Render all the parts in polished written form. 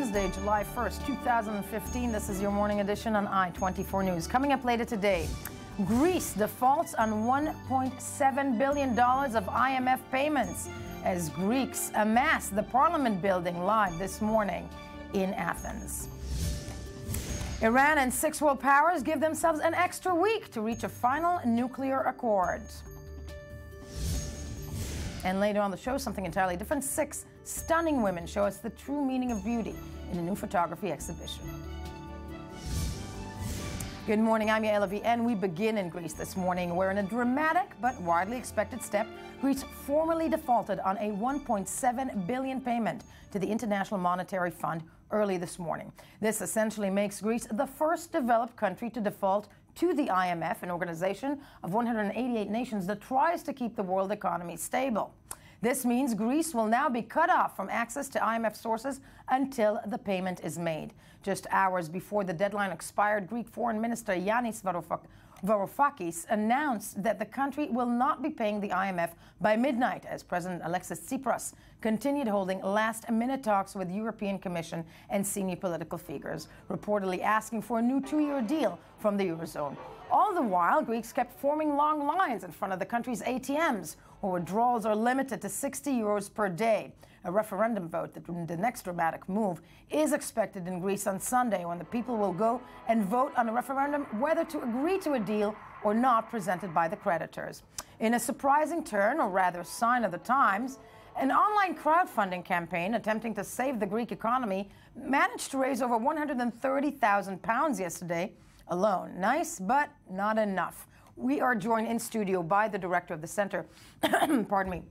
Wednesday, July 1st, 2015. This is your morning edition on I-24 News. Coming up later today, Greece defaults on $1.7 billion of IMF payments as Greeks amass the parliament building live this morning in Athens. Iran and 6 world powers give themselves an extra week to reach a final nuclear accord. And later on the show, something entirely different. 6 stunning women show us the true meaning of beauty in a new photography exhibition. Good morning, I'm Yael Levi, and we begin in Greece this morning, where in a dramatic but widely expected step, Greece formally defaulted on a $1.7 billion payment to the International Monetary Fund early this morning. This essentially makes Greece the first developed country to default to the IMF, an organization of 188 nations that tries to keep the world economy stable. This means Greece will now be cut off from access to IMF sources until the payment is made. Just hours before the deadline expired, Greek Foreign Minister Yanis Varoufakis announced that the country will not be paying the IMF by midnight, as President Alexis Tsipras continued holding last-minute talks with European Commission and senior political figures, reportedly asking for a new 2-year deal from the Eurozone. All the while, Greeks kept forming long lines in front of the country's ATMs, where withdrawals are limited to 60 euros per day. A referendum vote, the next dramatic move, is expected in Greece on Sunday, when the people will go and vote on a referendum whether to agree to a deal or not presented by the creditors. In a surprising turn, or rather sign of the times, an online crowdfunding campaign attempting to save the Greek economy managed to raise over £130,000 yesterday alone. Nice, but not enough. We are joined in studio by the director of the Center pardon me,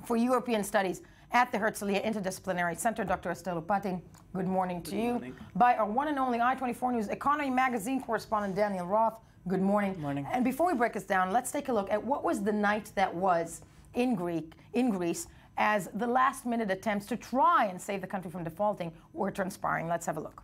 for European Studies at the Herzliya Interdisciplinary Center, Dr. Estelle Patin. Good morning to you. Morning. By our one and only I-24 News Economy Magazine correspondent, Daniel Roth. Good morning. Good morning. And before we break this down, let's take a look at what was the night that was in Greece as the last-minute attempts to try and save the country from defaulting were transpiring. Let's have a look.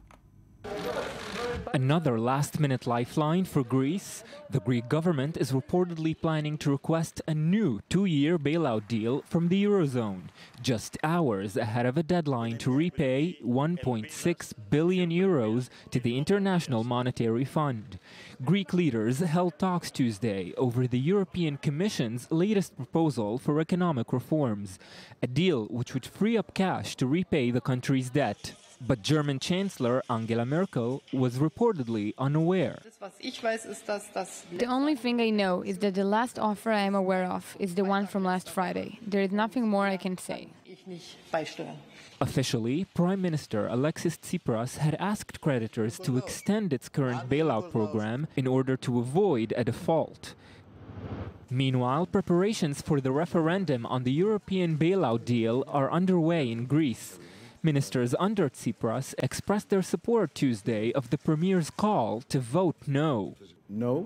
Another last-minute lifeline for Greece. The Greek government is reportedly planning to request a new 2-year bailout deal from the Eurozone, just hours ahead of a deadline to repay 1.6 billion euros to the International Monetary Fund. Greek leaders held talks Tuesday over the European Commission's latest proposal for economic reforms, a deal which would free up cash to repay the country's debt. But German Chancellor Angela Merkel was reportedly unaware. The only thing I know is that the last offer I am aware of is the one from last Friday. There is nothing more I can say. Officially, Prime Minister Alexis Tsipras had asked creditors to extend its current bailout program in order to avoid a default. Meanwhile, preparations for the referendum on the European bailout deal are underway in Greece. Ministers under Tsipras expressed their support Tuesday of the Premier's call to vote no. No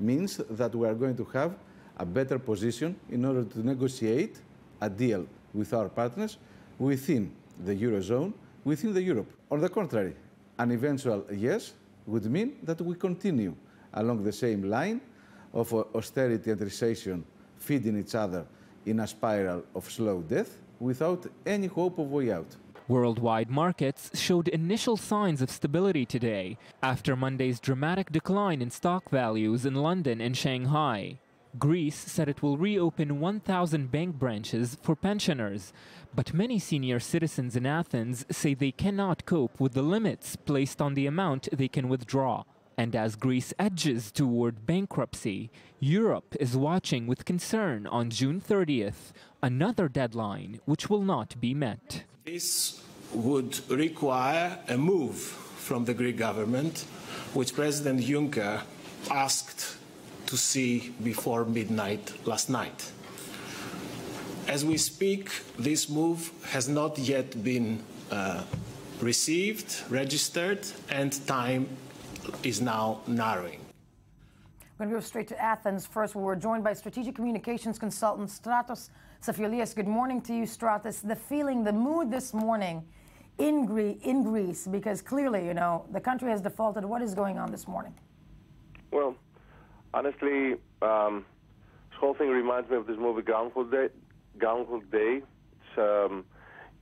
means that we are going to have a better position in order to negotiate a deal with our partners within the Eurozone, within the Europe. On the contrary, an eventual yes would mean that we continue along the same line of austerity and recession, feeding each other in a spiral of slow death without any hope of way out. Worldwide markets showed initial signs of stability today after Monday's dramatic decline in stock values in London and Shanghai. Greece said it will reopen 1,000 bank branches for pensioners, but many senior citizens in Athens say they cannot cope with the limits placed on the amount they can withdraw. And as Greece edges toward bankruptcy, Europe is watching with concern on June 30th, another deadline which will not be met. This would require a move from the Greek government, which President Juncker asked to see before midnight last night. As we speak, this move has not yet been received, registered, and time is now narrowing. We're going to go straight to Athens first, where we're joined by strategic communications consultant Stratos Safiolias. Good morning to you, Stratos. The feeling, the mood this morning in Greece, because clearly, you know, the country has defaulted. What is going on this morning? Well, honestly, this whole thing reminds me of this movie Groundhog Day. It's,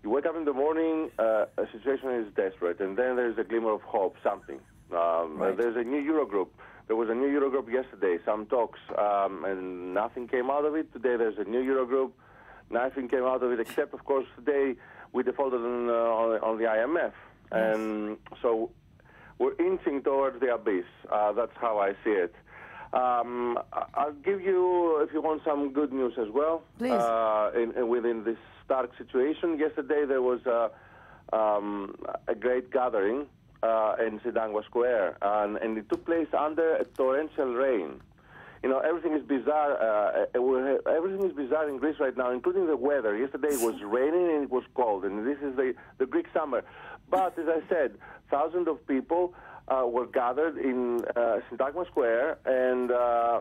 you wake up in the morning, a situation is desperate, and then there's a glimmer of hope, something. There's a new Eurogroup. There was a new Eurogroup yesterday, some talks, and nothing came out of it. Today there's a new Eurogroup. Nothing came out of it, except, of course, today we defaulted on the IMF. Yes. And so we're inching towards the abyss. That's how I see it. I'll give you, if you want, some good news as well. Please. Within this stark situation. Yesterday there was a great gathering in Challanges Square, and it took place under a torrential rain. You know, everything is bizarre. Everything is bizarre in Greece right now, including the weather. Yesterday it was raining and it was cold, and this is the Greek summer. But as I said, thousands of people were gathered in Challanges Square, and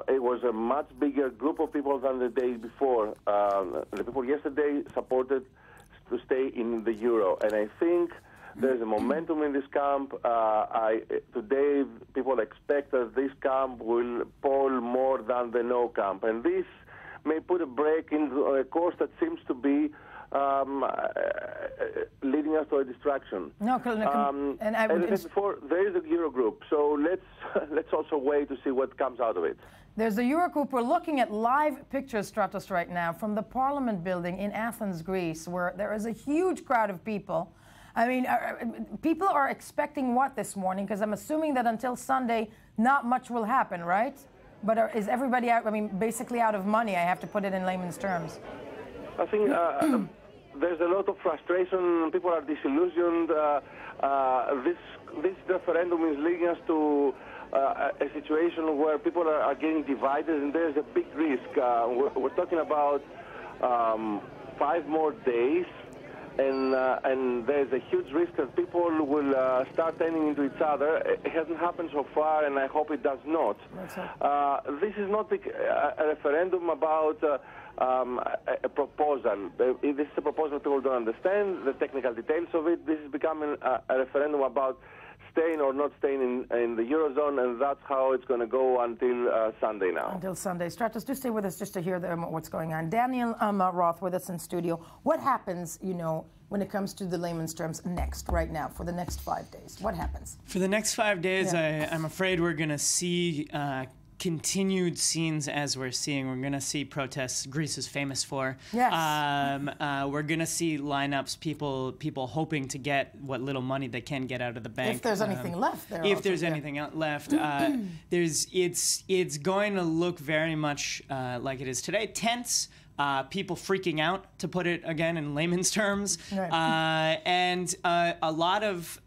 it was a much bigger group of people than the day before. The people yesterday supported to stay in the euro, and I think there's a momentum in this camp. Today, people expect that this camp will poll more than the no camp, and this may put a break in a course that seems to be leading us to a distraction. And as I said before, there is a Eurogroup, so let's also wait to see what comes out of it. There's a Eurogroup. We're looking at live pictures, Stratos, right now from the Parliament building in Athens, Greece, where there is a huge crowd of people. I mean, people are expecting what this morning? Because I'm assuming that until Sunday, not much will happen, right? But is everybody out? I mean, basically out of money. I have to put it in layman's terms. I think there's a lot of frustration. People are disillusioned. This referendum is leading us to a situation where people are getting divided, and there's a big risk. We're talking about 5 more days. And there's a huge risk that people will start turning into each other. It hasn't happened so far, and I hope it does not. This is not a referendum about a proposal. This is a proposal people don't understand the technical details of it. This is becoming a referendum about staying or not staying in the Eurozone, and that's how it's going to go until Sunday now. Until Sunday. Stratos, do stay with us just to hear what's going on. Daniel Roth with us in studio. What happens, you know, when it comes to the layman's terms next, right now, for the next 5 days? What happens? For the next 5 days, I'm afraid we're going to see continued scenes as we're seeing. We're going to see protests Greece is famous for. Yes. We're going to see lineups, people hoping to get what little money they can get out of the bank. If there's anything left there. If there's anything left. It's going to look very much like it is today. Tense. People freaking out, to put it again in layman's terms. Right. And a lot of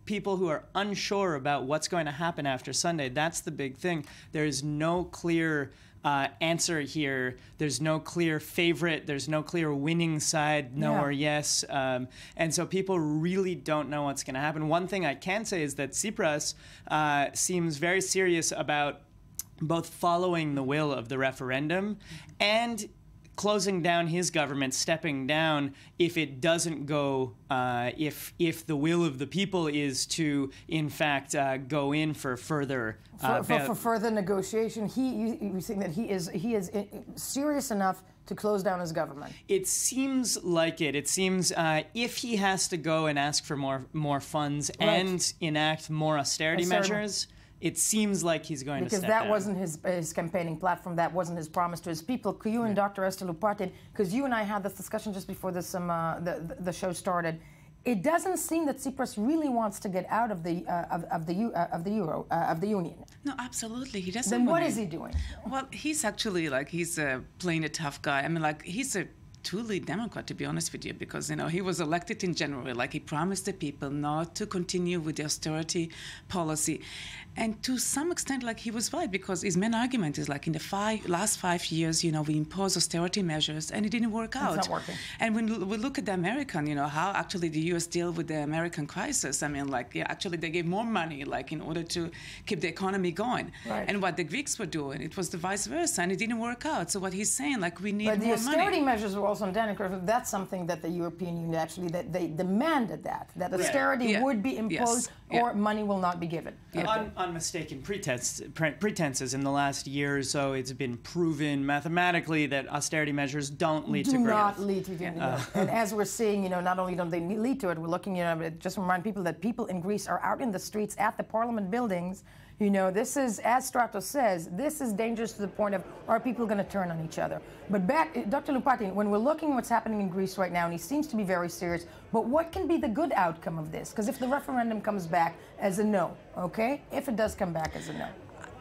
people who are unsure about what's going to happen after Sunday. That's the big thing. There's no clear answer here. There's no clear favorite. There's no clear winning side, no or yes. And so people really don't know what's going to happen. One thing I can say is that Tsipras seems very serious about both following the will of the referendum and closing down his government, stepping down if it doesn't go, if the will of the people is to, in fact, go in for further for further negotiation. You think that he is serious enough to close down his government? It seems like it. It seems if he has to go and ask for more funds and enact more austerity measures. It seems like he's going to step down. Because that wasn't his campaigning platform. That wasn't his promise to his people. You and Dr. Esther Loupartin, because you and I had this discussion just before this the show started. It doesn't seem that Tsipras really wants to get out of the union. No, absolutely, he doesn't. Then what is he doing? Well, he's actually he's playing a tough guy. I mean, he's a truly Democrat, to be honest with you, because he was elected in January. He promised the people not to continue with the austerity policy. And to some extent, he was right, because his main argument is in the last 5 years, we imposed austerity measures and it didn't work out. It's not working. And when we look at the American, how actually the U.S. deal with the American crisis, I mean, actually they gave more money, in order to keep the economy going. Right. And what the Greeks were doing, it was the vice versa, and it didn't work out. So what he's saying, we need more money. But the austerity measures were also on that's something that the European Union actually, that they demanded that austerity would be imposed or money will not be given. Yeah. unmistaken pretenses. In the last year or so, it's been proven mathematically that austerity measures don't lead to growth. Do not lead to growth. And as we're seeing, not only don't they lead to it, we're looking, just to remind people that people in Greece are out in the streets at the parliament buildings. This is, as Stratos says, this is dangerous to the point of, are people going to turn on each other? But back, Dr. Loupatin, when we're looking at what's happening in Greece right now, and he seems to be very serious, but what can be the good outcome of this? Because if the referendum comes back as a no, okay? If it does come back as a no.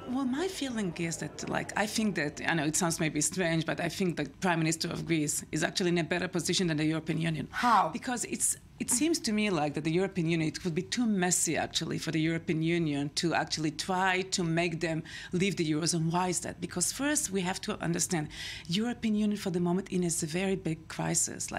Well, my feeling is that, I think that, I know it sounds maybe strange, but I think the Prime Minister of Greece is actually in a better position than the European Union. How? Because it seems to me like that the European Union, it would be too messy, actually, for the European Union to actually try to make them leave the Eurozone. Why is that? Because first, we have to understand, European Union for the moment is a very big crisis.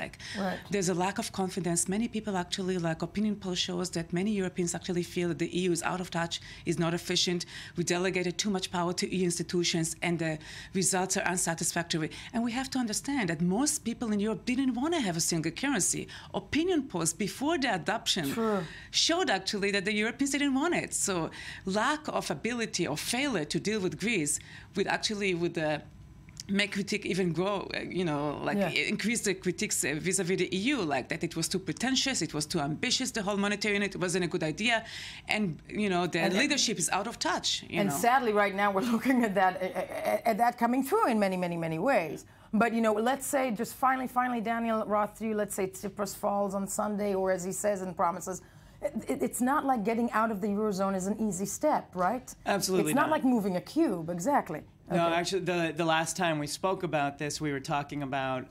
There's a lack of confidence. Many people actually, opinion poll shows that many Europeans actually feel that the EU is out of touch, is not efficient. We delegated too much power to EU institutions, and the results are unsatisfactory. And we have to understand that most people in Europe didn't want to have a single currency. Opinion polls before the adoption showed actually that the Europeans didn't want it. So lack of ability or failure to deal with Greece would make critique even grow, increase the critiques vis-a-vis the EU, that it was too pretentious, it was too ambitious, the whole monetary unit wasn't a good idea, and, the leadership is out of touch. Sadly, right now, we're looking at that coming through in many, many, many ways. But, let's say, just finally, Daniel Roth, to you, let's say Tsipras falls on Sunday, or as he says and promises, it's not like getting out of the Eurozone is an easy step, right? Absolutely It's not like moving a cube, exactly. No, actually, the last time we spoke about this, we were talking about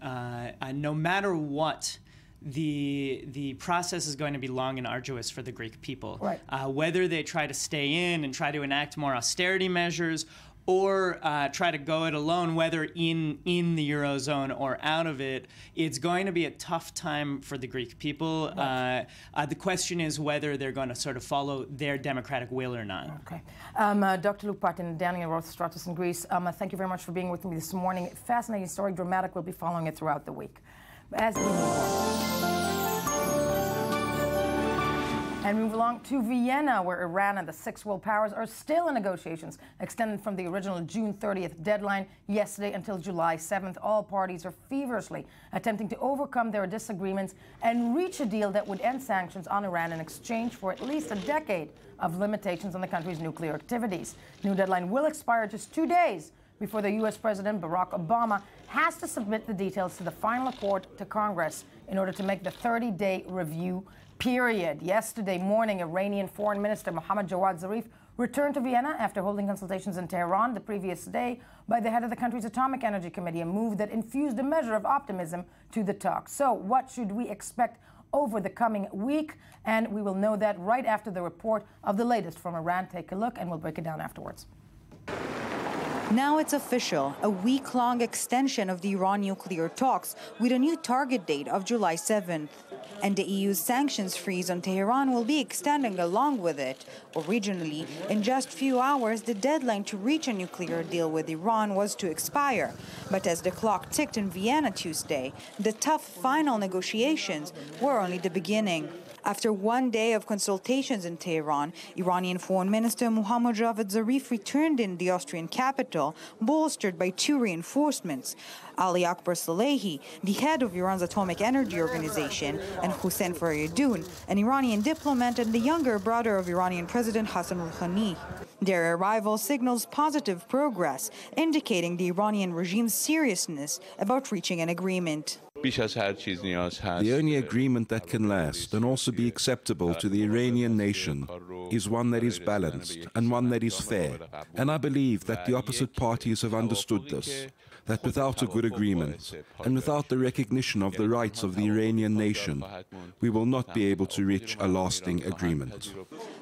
no matter what, the process is going to be long and arduous for the Greek people. Right. Whether they try to stay in and try to enact more austerity measures, or try to go it alone, whether in the Eurozone or out of it, it's going to be a tough time for the Greek people. Right. The question is whether they're going to sort of follow their democratic will or not. Okay. Dr. Loupatin, Daniel Roth, Stratos in Greece, thank you very much for being with me this morning. Fascinating story, dramatic. We'll be following it throughout the week. As we move on. And move along to Vienna, where Iran and the six world powers are still in negotiations, extended from the original June 30th deadline yesterday until July 7th. All parties are feverishly attempting to overcome their disagreements and reach a deal that would end sanctions on Iran in exchange for at least a decade of limitations on the country's nuclear activities. The new deadline will expire just 2 days before the U.S. President Barack Obama has to submit the details to the final accord to Congress in order to make the 30-day review period. Yesterday morning, Iranian Foreign Minister Mohammad Jawad Zarif returned to Vienna after holding consultations in Tehran the previous day by the head of the country's Atomic Energy Committee, a move that infused a measure of optimism to the talks. So what should we expect over the coming week? And we will know that right after the report of the latest from Iran. Take a look, and we'll break it down afterwards. Now it's official, a week-long extension of the Iran nuclear talks with a new target date of July 7th. And the EU's sanctions freeze on Tehran will be extending along with it. Originally, in just a few hours, the deadline to reach a nuclear deal with Iran was to expire. But as the clock ticked in Vienna Tuesday, the tough final negotiations were only the beginning. After 1 day of consultations in Tehran, Iranian Foreign Minister Mohammad Javad Zarif returned in the Austrian capital, bolstered by 2 reinforcements: Ali Akbar Salehi, the head of Iran's Atomic Energy Organization, and Hossein Faridun, an Iranian diplomat and the younger brother of Iranian President Hassan Rouhani. Their arrival signals positive progress, indicating the Iranian regime's seriousness about reaching an agreement. The only agreement that can last and also be acceptable to the Iranian nation is one that is balanced and one that is fair. And I believe that the opposite parties have understood this, that without a good agreement and without the recognition of the rights of the Iranian nation, we will not be able to reach a lasting agreement.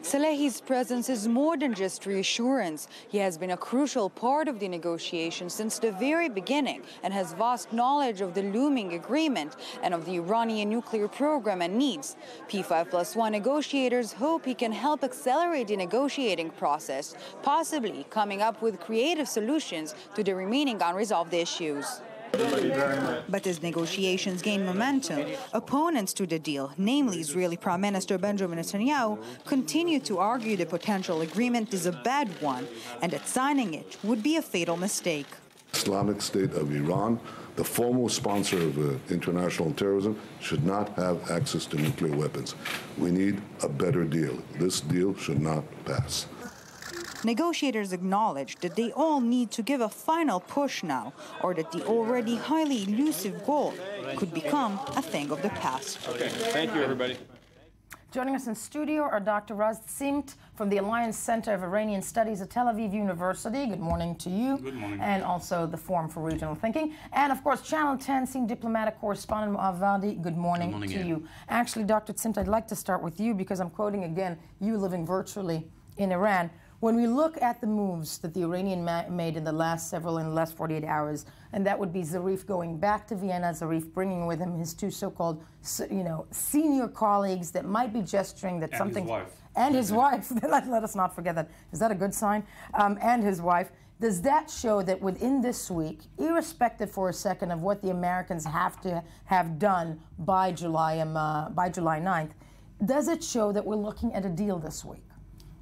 Salehi's presence is more than just reassurance. He has been a crucial part of the negotiations since the very beginning and has vast knowledge of the looming agreement and of the Iranian nuclear program and needs. P5+1 negotiators hope he can help accelerate the negotiating process, possibly coming up with creative solutions to the remaining unresolved issues. But as negotiations gain momentum, opponents to the deal, namely Israeli Prime Minister Benjamin Netanyahu, continue to argue the potential agreement is a bad one and that signing it would be a fatal mistake. Islamic State of Iran, the foremost sponsor of international terrorism, should not have access to nuclear weapons. We need a better deal. This deal should not pass. Negotiators acknowledge that they all need to give a final push now, or that the already highly elusive goal could become a thing of the past. Okay, thank you, everybody. Joining us in studio are Dr. Raz Tsimt from the Alliance Center of Iranian Studies at Tel Aviv University. Good morning to you. Good morning. And also the Forum for Regional Thinking. And of course, Channel 10 senior diplomatic correspondent Moav Vardi. Good morning to you. Actually, Dr. Tsimt, I'd like to start with you because I'm quoting again, you living virtually in Iran. When we look at the moves that the Iranian made in the last 48 hours, and that would be Zarif going back to Vienna, Zarif bringing with him his two so-called, senior colleagues that might be gesturing that something... His wife. And his wife. Let us not forget that. Is that a good sign? And his wife. Does that show that within this week, irrespective for a second of what the Americans have to have done by July 9th, does it show that we're looking at a deal this week?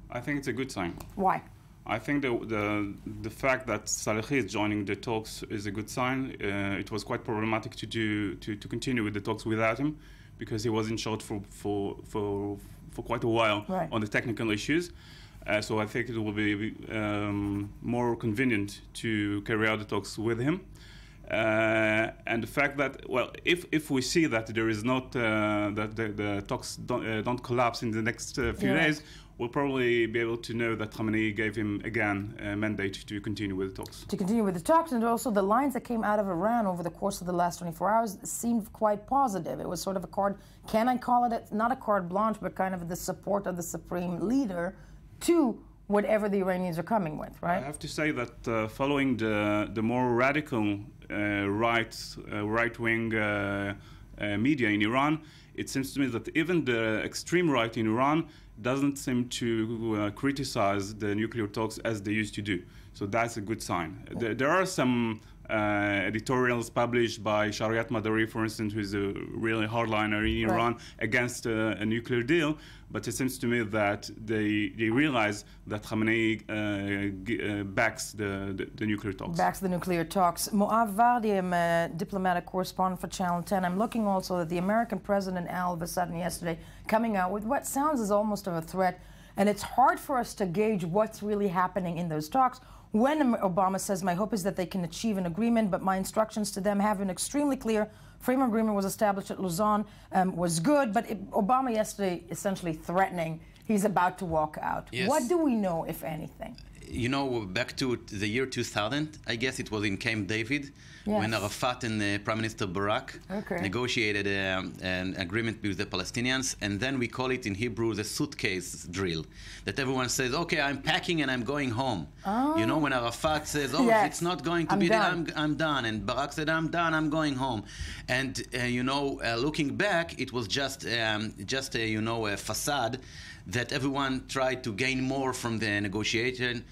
I think it's a good sign. Why? I think the fact that Salehi is joining the talks is a good sign. It was quite problematic to continue with the talks without him because he was in charge for quite a while on the technical issues. So I think it will be more convenient to carry out the talks with him. And the fact that, well, if we see that there is not that the talks don't collapse in the next few days, we'll probably be able to know that Khamenei gave him again a mandate to continue with the talks. To continue with the talks, and also the lines that came out of Iran over the course of the last 24 hours seemed quite positive. It was sort of a card, can I call it, not a carte blanche, but kind of the support of the supreme leader to whatever the Iranians are coming with, right? I have to say that following the more radical right-wing media in Iran, it seems to me that even the extreme right in Iran doesn't seem to criticize the nuclear talks as they used to do. So that's a good sign. There are some editorials published by Shariat Madari, for instance, who is a really hardliner in Iran against a nuclear deal. But it seems to me that they realize that Khamenei backs the nuclear talks. Backs the nuclear talks. Moav Vardi, I'm a diplomatic correspondent for Channel 10. I'm looking also at the American president all of a sudden yesterday coming out with what sounds as almost of a threat. And it's hard for us to gauge what's really happening in those talks. When Obama says, my hope is that they can achieve an agreement, but my instructions to them have been extremely clear. Framework agreement was established at Lausanne, was good, but Obama yesterday essentially threatening he's about to walk out. Yes. What do we know, if anything? You know, back to the year 2000, I guess it was in Camp David, when Arafat and Prime Minister Barak negotiated an agreement with the Palestinians, and then we call it in Hebrew the suitcase drill, that everyone says, okay, I'm packing and I'm going home. You know, when Arafat says, oh, if it's not going to be there, I'm done, and Barak said, I'm done, I'm going home. And, you know, looking back, it was just a facade that everyone tried to gain more from the negotiation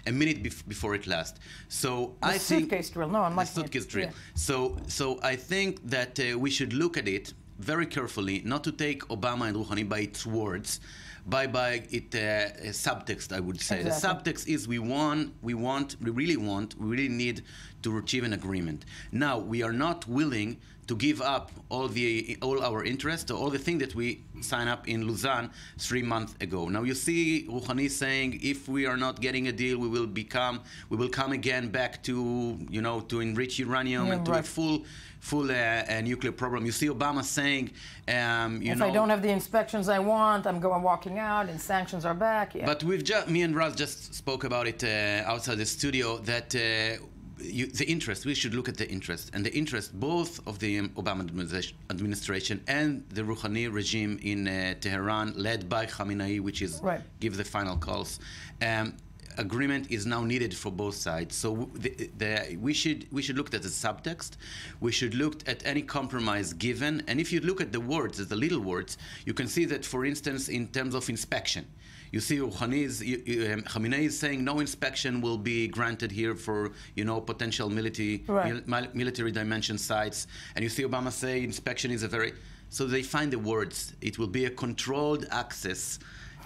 a minute before it last. So I think suitcase drill. No, I'm like suitcase drill. So I think that we should look at it very carefully, not to take Obama and Rouhani by its words, by it subtext, I would say. Exactly. The subtext is we really need to achieve an agreement. Now, we are not willing to give up all our interests, all the things that we signed up in Lausanne 3 months ago. Now you see Rouhani saying, if we are not getting a deal, we will come again back to enrich uranium and to a full nuclear program. You see Obama saying, if I don't have the inspections I want, I'm walking out, and sanctions are back. Yeah. But me and Raz just spoke about it outside the studio that. The interest, we should look at the interest, and the interest both of the Obama administration and the Rouhani regime in Tehran, led by Khamenei, which is give the final calls. Agreement is now needed for both sides. So we should look at the subtext. We should look at any compromise given. And if you look at the words, the little words, you can see that, for instance, in terms of inspection, You see, Khamenei is saying no inspection will be granted here for, potential military dimension sites. And you see Obama say inspection is a very... So they find the words. It will be a controlled access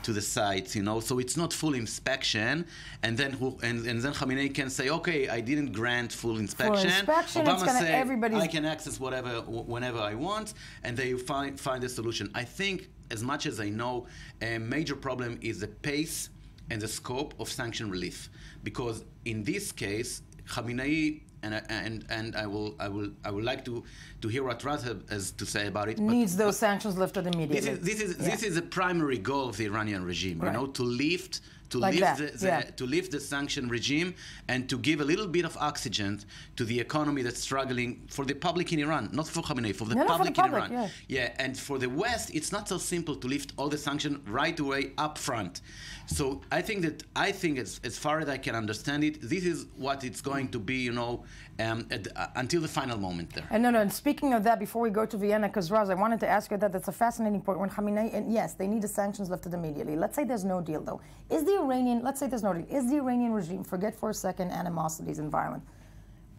to the sites, so it's not full inspection, and then Khamenei can say, okay, I didn't grant full inspection. Obama say, I can access whenever I want, and they find a solution. I think, as much as I know, a major problem is the pace and the scope of sanction relief, because in this case, Khamenei, and I would like to hear what Razab has to say about it. Needs those sanctions lifted immediately. This is a primary goal of the Iranian regime, to lift the sanction regime and to give a little bit of oxygen to the economy that's struggling, for the public in Iran, not for Khamenei, for the public in Iran. And for the West, it's not so simple to lift all the sanctions right away up front. So I think as far as I can understand it, this is what it's going to be, until the final moment there. And speaking of that, before we go to Vienna, because Raz, I wanted to ask you that's a fascinating point. When Khamenei, and yes, they need the sanctions lifted immediately. Let's say there's no deal, though. Is the Iranian regime, forget for a second animosities and violence,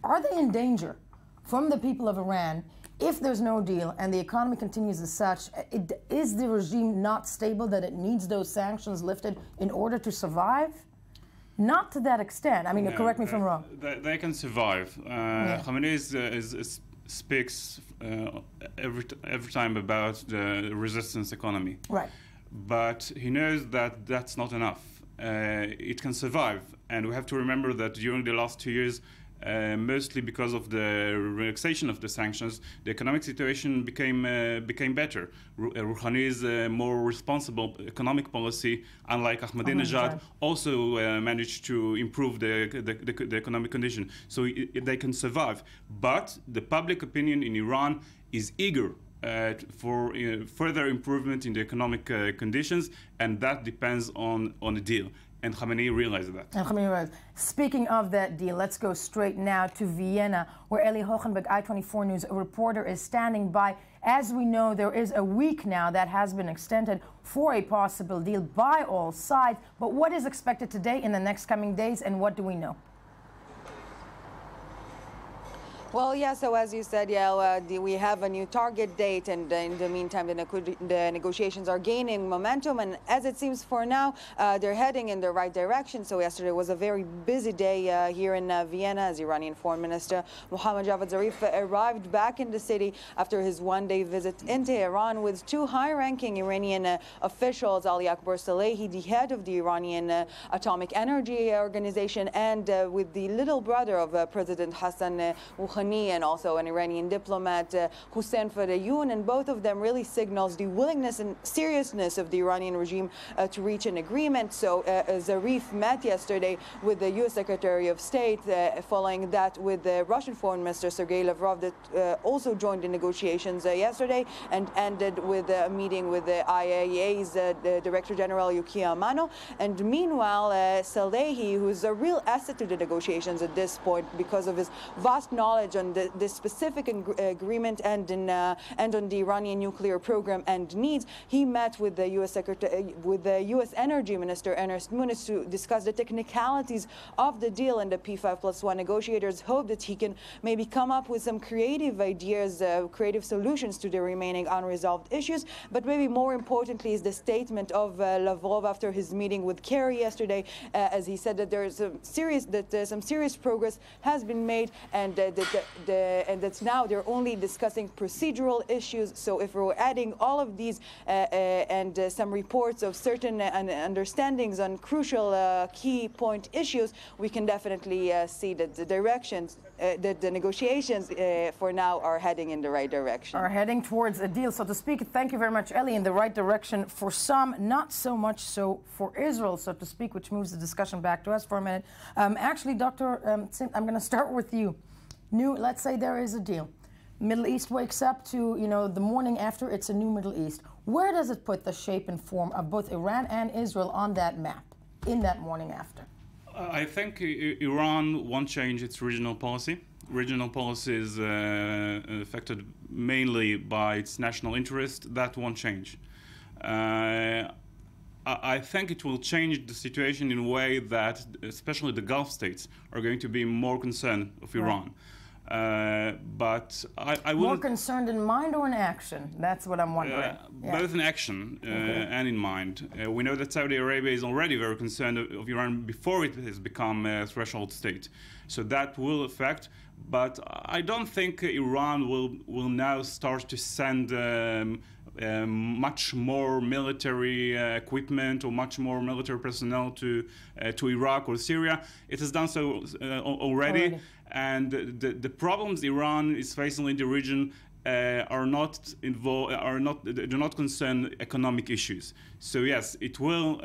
are they in danger from the people of Iran if there's no deal and the economy continues as such? Is the regime not stable that it needs those sanctions lifted in order to survive? Not to that extent. I mean, correct me if I'm wrong. They can survive. Khamenei speaks every time about the resistance economy. Right. But he knows that that's not enough. It can survive. And we have to remember that during the last 2 years, mostly because of the relaxation of the sanctions, the economic situation became better. Rouhani's more responsible economic policy, unlike Ahmadinejad, also managed to improve the economic condition. So they can survive. But the public opinion in Iran is eager for further improvement in the economic conditions, and that depends on a deal. And Khamenei realized that. Speaking of that deal, let's go straight now to Vienna, where Eli Hohenberg, I-24 News reporter, is standing by. As we know, there is a week now that has been extended for a possible deal by all sides. But what is expected today in the next coming days, and what do we know? Well, yeah, so as you said, we have a new target date, and in the meantime, the negotiations are gaining momentum, and as it seems for now, they're heading in the right direction. So yesterday was a very busy day here in Vienna, as Iranian Foreign Minister Mohammad Javad Zarif arrived back in the city after his one-day visit in Tehran with two high-ranking Iranian officials, Ali Akbar Salehi, the head of the Iranian Atomic Energy Organization, and with the little brother of President Hassan Rouhani, and also an Iranian diplomat, Hussein Fadayoun, and both of them really signals the willingness and seriousness of the Iranian regime to reach an agreement. So Zarif met yesterday with the U.S. Secretary of State, following that with the Russian Foreign Minister Sergei Lavrov, that also joined the negotiations yesterday, and ended with a meeting with the IAEA's Director General Yukiya Amano. And meanwhile, Salehi, who is a real asset to the negotiations at this point because of his vast knowledge on the specific agreement and on the Iranian nuclear program and needs, he met with the U.S. Energy Minister Ernest Moniz to discuss the technicalities of the deal, and the P5+1 negotiators hope that he can maybe come up with some creative ideas, creative solutions to the remaining unresolved issues. But maybe more importantly is the statement of Lavrov after his meeting with Kerry yesterday, as he said that there is some serious progress has been made, and that's now they're only discussing procedural issues. So if we're adding all of these and some reports of certain understandings on crucial key point issues, we can definitely see that the directions, that the negotiations for now are heading in the right direction. Are heading towards a deal, so to speak. Thank you very much, Ellie. In the right direction for some, not so much so for Israel, so to speak, which moves the discussion back to us for a minute. Actually, Dr. Sim, I'm going to start with you. Let's say there is a deal. Middle East wakes up to, the morning after, it's a new Middle East. Where does it put the shape and form of both Iran and Israel on that map in that morning after? I think Iran won't change its regional policy. Regional policy is affected mainly by its national interest. That won't change. I think it will change the situation in a way that especially the Gulf states are going to be more concerned of Iran. But I will more concerned in mind or in action? That's what I'm wondering. Both in action and in mind. We know that Saudi Arabia is already very concerned of Iran before it has become a threshold state. So that will affect. But I don't think Iran will now start to send much more military equipment or much more military personnel to Iraq or Syria. It has done so already. And the problems Iran is facing in the region do not concern economic issues. So yes, it will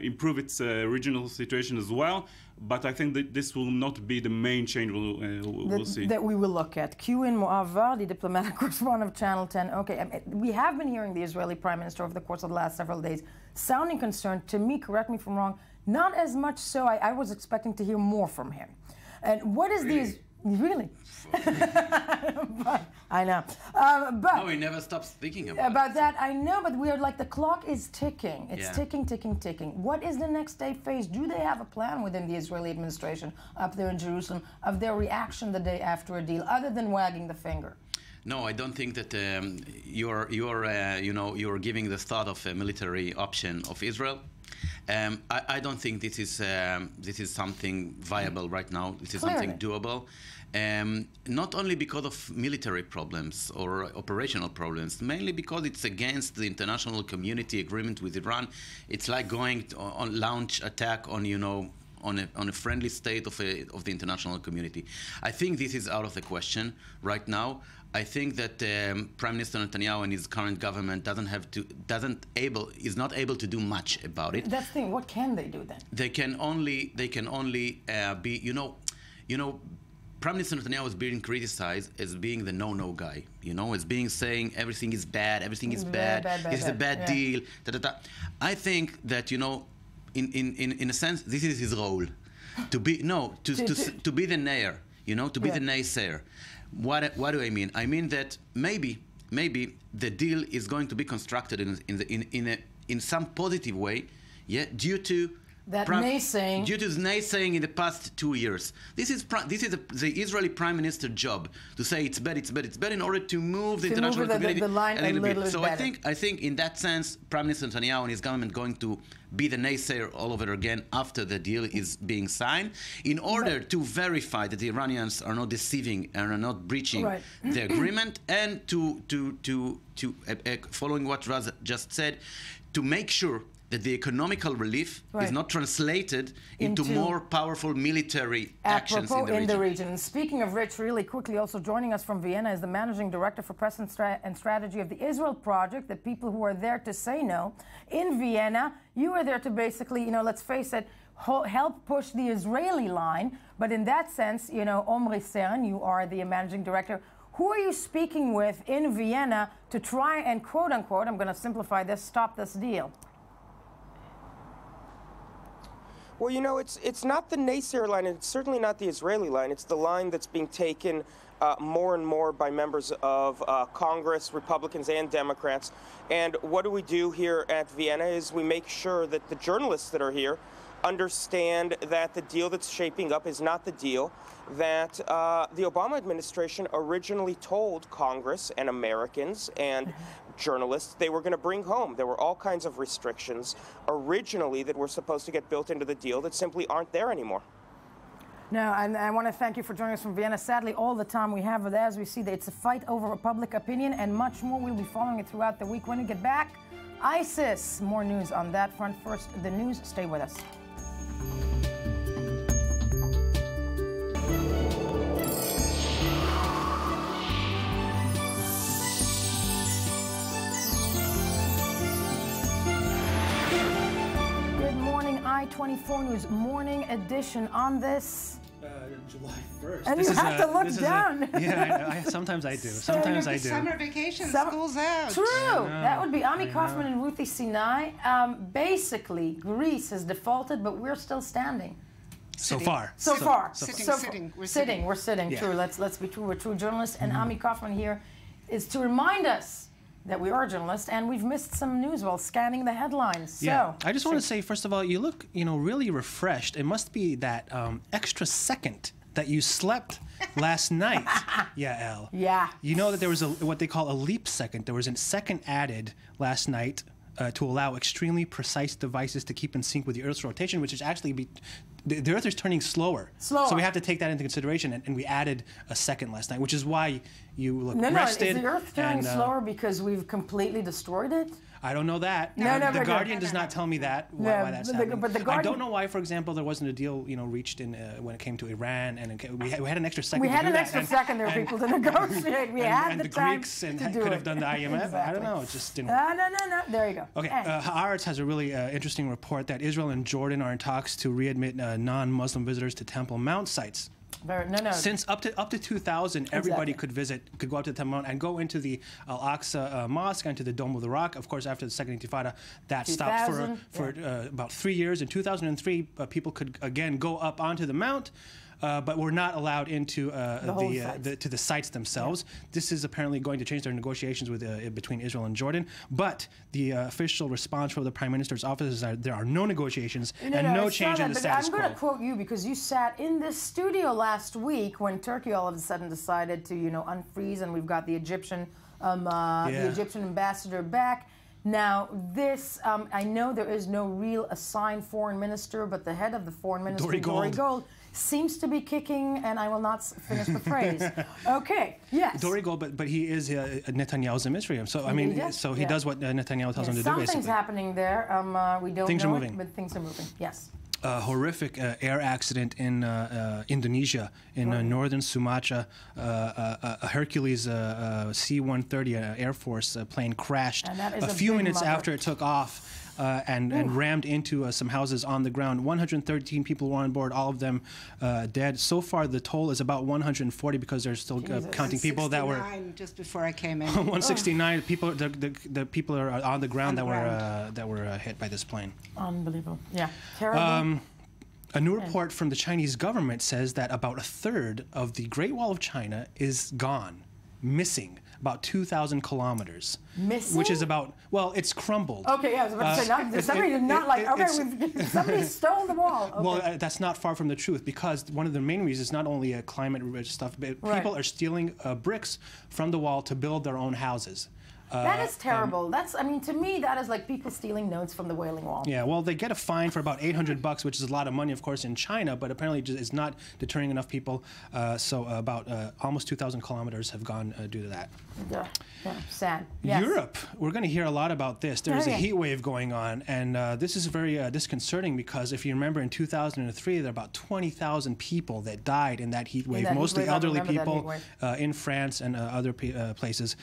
improve its regional situation as well. But I think that this will not be the main change we'll see. That we will look at. Q in Mu'avar, the diplomatic correspondent of Channel 10. Okay, we have been hearing the Israeli Prime Minister over the course of the last several days sounding concerned. To me, correct me if I'm wrong, not as much so. I was expecting to hear more from him. And what is these... Really? But, I know. But no, he never stops speaking about that. I know, but we are like the clock is ticking. It's ticking, ticking, ticking. What is the next day phase? Do they have a plan within the Israeli administration up there in Jerusalem of their reaction the day after a deal, other than wagging the finger? No, I don't think that you're giving the thought of a military option of Israel. I don't think this is something viable right now. This is something doable. Not only because of military problems or operational problems, mainly because it's against the international community agreement with Iran. It's like going on launch attack on on a friendly state of the international community. I think this is out of the question right now. I think that Prime Minister Netanyahu and his current government is not able to do much about it. That's the thing. What can they do then? They can only be Prime Minister Netanyahu is being criticized as being the no-no guy, as being saying everything is bad, he's a bad deal. I think that in a sense this is his role, to be the nair, to be the naysayer. What do I mean? I mean that maybe the deal is going to be constructed in some positive way, due to naysaying in the past 2 years. This is the Israeli Prime Minister job to say it's bad in order to move the international community the line a little bit. So better. I think in that sense, Prime Minister Netanyahu and his government going to be the naysayer all over again after the deal is being signed, in order to verify that the Iranians are not deceiving and are not breaching the agreement, and to following what Raz just said, to make sure that the economical relief is not translated into more powerful military actions in the region. And speaking of which, really quickly, also joining us from Vienna is the Managing Director for Press and Strategy of the Israel Project, the people who are there to say no. In Vienna, you are there to basically, let's face it, help push the Israeli line. But in that sense, Omri Stern, you are the Managing Director. Who are you speaking with in Vienna to try and, quote unquote, I'm going to simplify this, stop this deal? Well, it's not the naysayer line, and it's certainly not the Israeli line. It's the line that's being taken more and more by members of Congress, Republicans and Democrats. And what do we do here at Vienna is we make sure that the journalists that are here understand that the deal that's shaping up is not the deal that the Obama administration originally told Congress and Americans and journalists they were going to bring home. There were all kinds of restrictions originally that were supposed to get built into the deal that simply aren't there anymore. No, and I want to thank you for joining us from Vienna. Sadly, all the time we have, as we see, that it's a fight over public opinion and much more. We'll be following it throughout the week. When we get back, ISIS. More news on that front. First, the news. Stay with us. I-24 News Morning Edition on this July 1st. And you have to look down. Yeah, sometimes I do. Sometimes I do. Summer vacation, school's out. True. That would be Ami Kaufman and Ruthie Sinai. Basically, Greece has defaulted, but we're still standing. So far. Sitting. We're sitting. Yeah. True. Let's be true. We're true journalists. And Ami Kaufman here is to remind us that we are journalists and we've missed some news while scanning the headlines. Yeah. So, I just want to say, first of all, you look, really refreshed. It must be that extra second that you slept last night, Yael. Yeah. You know that there was what they call a leap second. There was a second added last night to allow extremely precise devices to keep in sync with the Earth's rotation, which is actually the Earth is turning slower. So we have to take that into consideration, and we added a second last night, which is why you look rested. No, is the Earth turning slower because we've completely destroyed it? I don't know that. The Guardian does not tell me that, why that's happening. But the Guardian, I don't know why, for example, there wasn't a deal, reached in when it came to Iran, and we had an extra second. We had an extra second there, people, to negotiate. We had the time Greeks to do could it. have done the IMF. Exactly. I don't know. It just didn't. No. There you go. Okay. Haaretz has a really interesting report that Israel and Jordan are in talks to readmit non-Muslim visitors to Temple Mount sites. Since up to 2000, everybody could go up to the Temple Mount and go into the Al-Aqsa Mosque and to the Dome of the Rock. Of course, after the Second Intifada, that stopped for about 3 years. In 2003, people could again go up onto the Mount. But we're not allowed into to the sites themselves. Yeah. This is apparently going to change their negotiations with between Israel and Jordan. But the official response from the Prime Minister's office is that there are no negotiations and no change in the status quo. I'm going to quote you because you sat in this studio last week when Turkey all of a sudden decided to unfreeze, and we've got the Egyptian ambassador back. Now, this, I know there is no real assigned foreign minister, but the head of the foreign ministry, Dori Gold, seems to be kicking, and I will not finish the phrase. Okay, yes. Dori Gold, but he is Netanyahu's Emisraim. So, he does what Netanyahu tells him to do, basically. Something's happening there. We don't know it, but things are moving. Yes. A horrific air accident in Indonesia, in northern Sumatra. A Hercules C-130 Air Force plane crashed a few minutes after it took off. And rammed into some houses on the ground. 113 people were on board, all of them dead. So far, the toll is about 140 because they're still counting people that were. Just before I came in. 169 people. The people are on the ground that were hit by this plane. Unbelievable. Yeah. Terrible. A new report from the Chinese government says that about a third of the Great Wall of China is gone, missing. About 2,000 kilometers. Missing? Which is about, it's crumbled. Okay, yeah, I was about to say, somebody did not somebody stole the wall. Okay. Well, that's not far from the truth, because one of the main reasons is not only climate stuff, but people are stealing bricks from the wall to build their own houses. That is terrible. To me, that is like people stealing notes from the Wailing Wall. Yeah, well, they get a fine for about $800, which is a lot of money, of course, in China, but apparently it's not deterring enough people. So about almost 2,000 kilometers have gone due to that. Yeah, sad. Yes. Europe, we're going to hear a lot about this. There's a heat wave going on, and this is very disconcerting because if you remember in 2003, there were about 20,000 people that died in that heat wave, mostly elderly people in France and other places.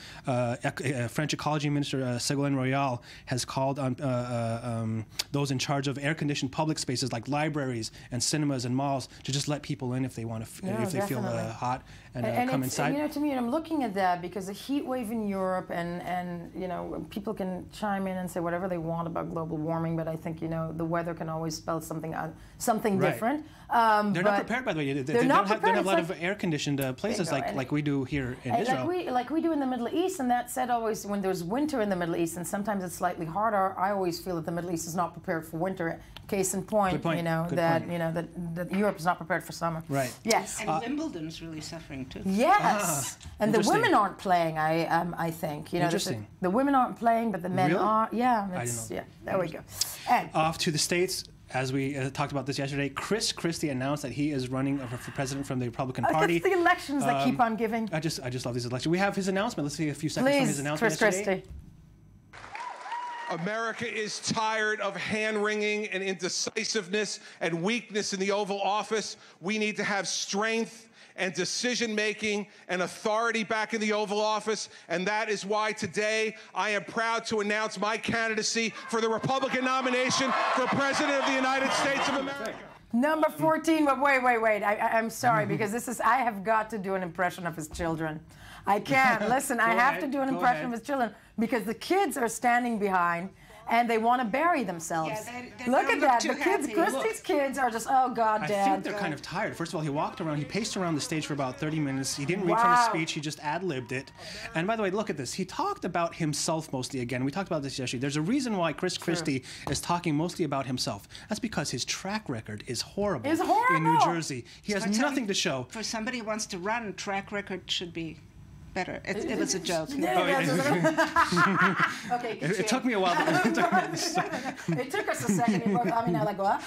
French Ecology Minister Ségolène Royal has called on those in charge of air-conditioned public spaces like libraries and cinemas and malls to just let people in if they want to, if they feel hot and come inside. To me, I'm looking at that because the heat wave in Europe and people can chime in and say whatever they want about global warming, but I think the weather can always spell something different. They're not prepared, by the way. They don't have a lot of air-conditioned places like we do here in Israel. Like we do in the Middle East, and that said, always when there's winter in the Middle East, and sometimes it's slightly harder, I always feel that the Middle East is not prepared for winter. Case in point, that Europe is not prepared for summer. Right. Yes. And Wimbledon's really suffering too. Yes. And the women aren't playing. I think. Interesting. The women aren't playing, but the men are. Yeah. I didn't know. Yeah. There we go. And off to the States. As we talked about this yesterday, Chris Christie announced that he is running for president from the Republican Party. It's the elections that keep on giving. I just love these elections. We have his announcement. Let's see a few seconds from his announcement Chris yesterday. Christie. America is tired of hand-wringing and indecisiveness and weakness in the Oval Office. We need to have strength and decision-making and authority back in the Oval Office, and that is why today I am proud to announce my candidacy for the Republican nomination for President of the United States of America. Number 14, but wait. I'm sorry, because I have got to do an impression of his children. I can't. Listen, I have to do an impression of his children because the kids are standing behind and they want to bury themselves. Yeah, they look don't at that. look The too kids, happy. Christie's kids are just, oh God, Dad. I think they're kind of tired. First of all, he walked around, he paced around the stage for about 30 minutes. He didn't read from his speech, he just ad-libbed it. And by the way, look at this. He talked about himself mostly again. We talked about this yesterday. There's a reason why Chris Christie is talking mostly about himself. That's because his track record is horrible, in New Jersey. He has nothing to show. For somebody who wants to run, track record should be better. It was a joke. Okay, it took me a while. It took us a second. I mean, like what?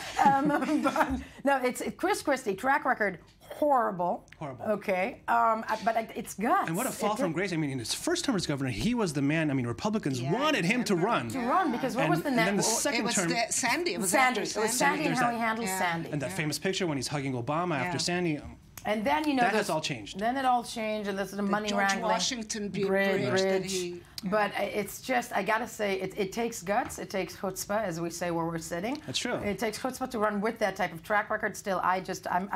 No, it's Chris Christie track record. Horrible. Okay. But it's guts. And what a fall from grace. I mean, in his first term as governor, he was the man. I mean, Republicans wanted him to run. Because what was the next? And then the second term. Sandy. It was Sandy. It was Sandy and how he handled Sandy. And that famous picture when he's hugging Obama after Sandy. And then, you know, that has all changed. Then it all changed, and this is the money George wrangling. Washington bridge that he... But it's just, I gotta say, it takes guts, it takes chutzpah, as we say where we're sitting. That's true. It takes chutzpah to run with that type of track record. Still, I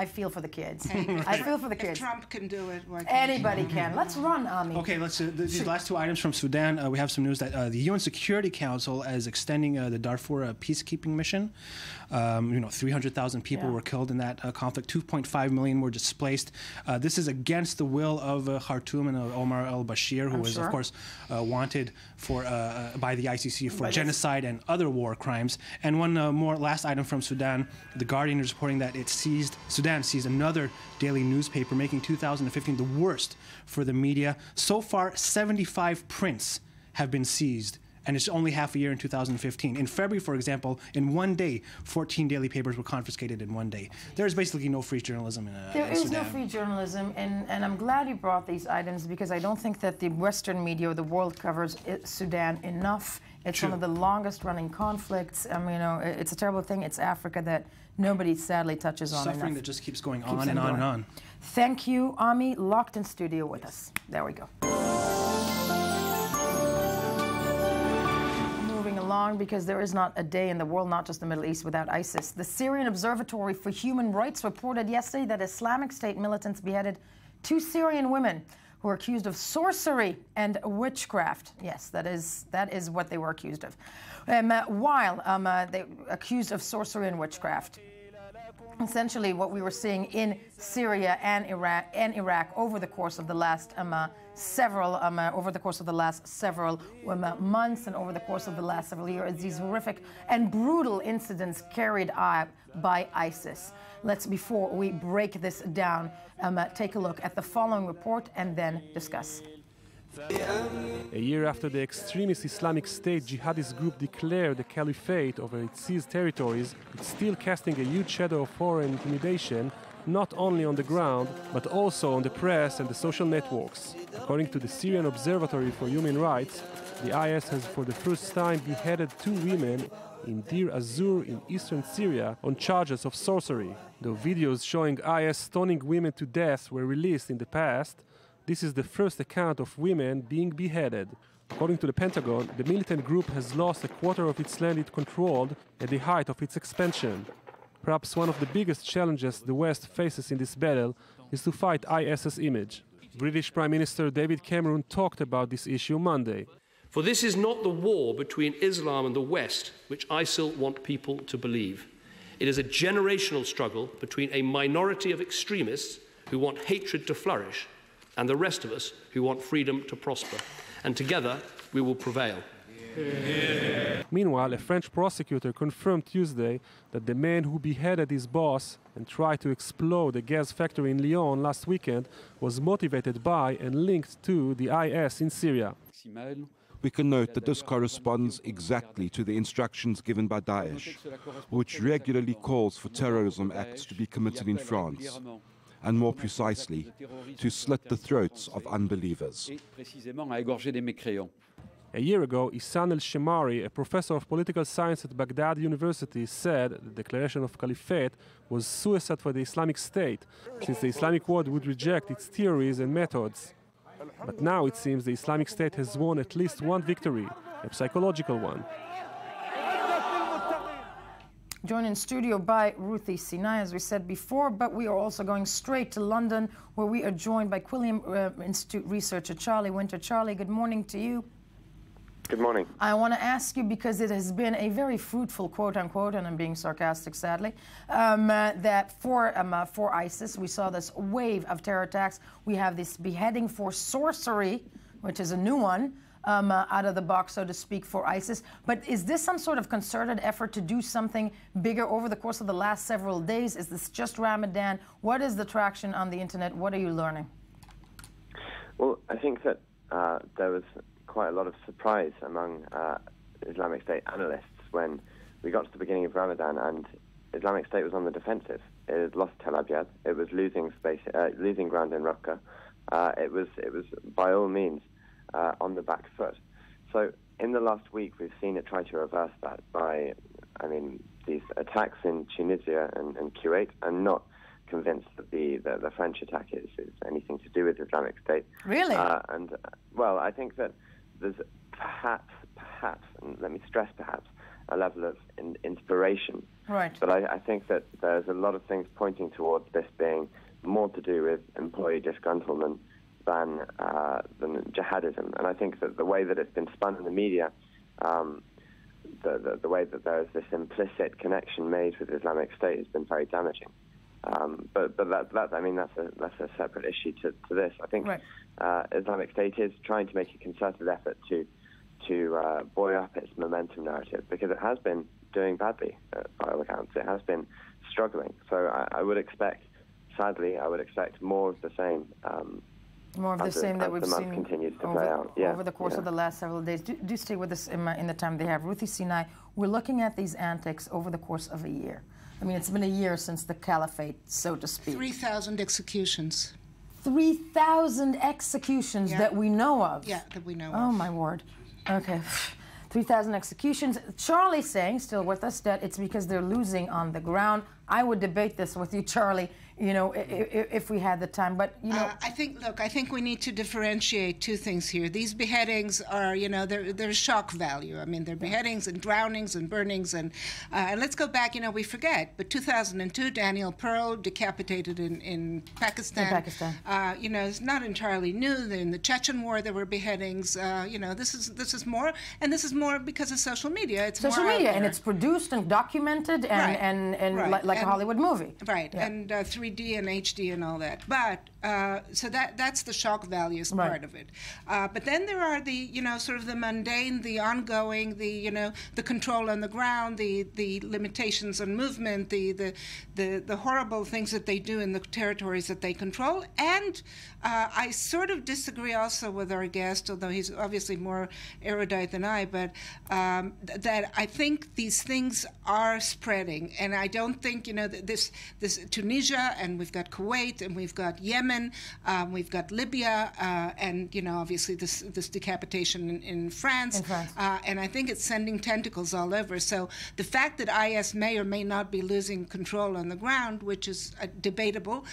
feel for the kids. I feel for the kids. If Trump can do it, why can't anybody can. Let's run, Ami. Okay, let's these last two items from Sudan. We have some news that the UN Security Council is extending the Darfur peacekeeping mission. 300,000 people were killed in that conflict. 2.5 million were displaced. This is against the will of Khartoum and Omar al-Bashir, who was, of course, wanted for by the ICC for genocide and other war crimes. And one more last item from Sudan. The Guardian is reporting that Sudan seized another daily newspaper, making 2015 the worst for the media. So far, 75 prints have been seized. And it's only half a year in 2015. In February, for example, in one day, 14 daily papers were confiscated in one day. There is basically no free journalism in Sudan. There is no free journalism, and I'm glad you brought these items because I don't think that the Western media or the world covers Sudan enough. It's one of the longest-running conflicts. I mean, it's a terrible thing. It's Africa that nobody sadly touches on enough. Suffering that just keeps going on and on and on. Thank you, Ami, locked in studio with us. There we go. Along because there is not a day in the world, not just the Middle East, without ISIS. The Syrian Observatory for Human Rights reported yesterday that Islamic State militants beheaded 2 Syrian women who were accused of sorcery and witchcraft. Yes, that is what they were accused of. While they accused of sorcery and witchcraft. Essentially, what we were seeing in Syria and Iraq over the course of the last several months and over the course of the last several years, these horrific and brutal incidents carried out by ISIS. Before we break this down, take a look at the following report and then discuss. A year after the extremist Islamic State jihadist group declared the caliphate over its seized territories, it's still casting a huge shadow of horror and intimidation, not only on the ground, but also on the press and the social networks. According to the Syrian Observatory for Human Rights, the IS has for the first time beheaded 2 women in Deir az-Zur in eastern Syria on charges of sorcery. Though videos showing IS stoning women to death were released in the past, this is the first account of women being beheaded. According to the Pentagon, the militant group has lost a quarter of its land it controlled at the height of its expansion. Perhaps one of the biggest challenges the West faces in this battle is to fight IS's image. British Prime Minister David Cameron talked about this issue Monday. For this is not the war between Islam and the West, which ISIL want people to believe. It is a generational struggle between a minority of extremists who want hatred to flourish and the rest of us who want freedom to prosper. And together, we will prevail. Meanwhile, a French prosecutor confirmed Tuesday that the man who beheaded his boss and tried to explode a gas factory in Lyon last weekend was motivated by and linked to the IS in Syria. We can note that this corresponds exactly to the instructions given by Daesh, which regularly calls for terrorism acts to be committed in France, and more precisely, to slit the throats of unbelievers. A year ago, Ihsan el-Shemari, a professor of political science at Baghdad University, said the declaration of caliphate was suicide for the Islamic State, since the Islamic world would reject its theories and methods. But now it seems the Islamic State has won at least one victory, a psychological one. Joined in studio by Ruthie Sinai, as we said before, but we are also going straight to London, where we are joined by Quilliam Institute researcher Charlie Winter. Charlie, good morning to you. Good morning. I want to ask you, because it has been a very fruitful, quote-unquote, and I'm being sarcastic, sadly, that for ISIS, we saw this wave of terror attacks. We have this beheading for sorcery, which is a new one, out of the box, so to speak, for ISIS. But is this some sort of concerted effort to do something bigger over the course of the last several days? Is this just Ramadan? What is the traction on the internet? What are you learning? Well, I think that there was quite a lot of surprise among Islamic State analysts when we got to the beginning of Ramadan and Islamic State was on the defensive. It had lost Tel Abyad. It was losing ground in Raqqa. It was by all means on the back foot. So in the last week, we've seen it try to reverse that by, these attacks in Tunisia and Kuwait. I'm not convinced that the French attack is anything to do with Islamic State. Really? Well, I think that there's perhaps, and let me stress perhaps, a level of inspiration. Right. But I think that there's a lot of things pointing towards this being more to do with employee disgruntlement than jihadism. And I think that the way that it's been spun in the media, the way that there's this implicit connection made with Islamic State has been very damaging. But that's a separate issue to this. I think Islamic State is trying to make a concerted effort to buoy up its momentum narrative, because it has been doing badly by all accounts. It has been struggling. So I would expect, sadly, more of the same. More of the same that we've seen continues to play out. Yeah, over the course of the last several days. Do stay with us in the time they have. Ruthie Sinai, we're looking at these antics over the course of a year. I mean, it's been a year since the caliphate, so to speak. 3,000 executions. 3,000 executions that we know of. Yeah, that we know of. Oh, my word. Okay. 3,000 executions. Charlie saying, still with us, that it's because they're losing on the ground. I would debate this with you, Charlie, if we had the time. But, I think we need to differentiate two things here. These beheadings are, they're shock value. I mean, they're beheadings and drownings and burnings. And let's go back, we forget. But 2002, Daniel Pearl decapitated in Pakistan. It's not entirely new. In the Chechen War, there were beheadings. This is more. And this is more because of social media. It's social media, and it's produced and documented and like a Hollywood movie. Right, yeah. And 3D and HD and all that. But, so that's the shock values part of it. But then there are the, sort of the mundane, the ongoing, the control on the ground, the limitations on movement, the horrible things that they do in the territories that they control. And I sort of disagree also with our guest, although he's obviously more erudite than I, but that I think these things are spreading. And I don't think, this Tunisia, and we've got Kuwait, and we've got Yemen, we've got Libya, and, obviously this decapitation in France. And I think it's sending tentacles all over. So the fact that IS may or may not be losing control on the ground, which is debatable,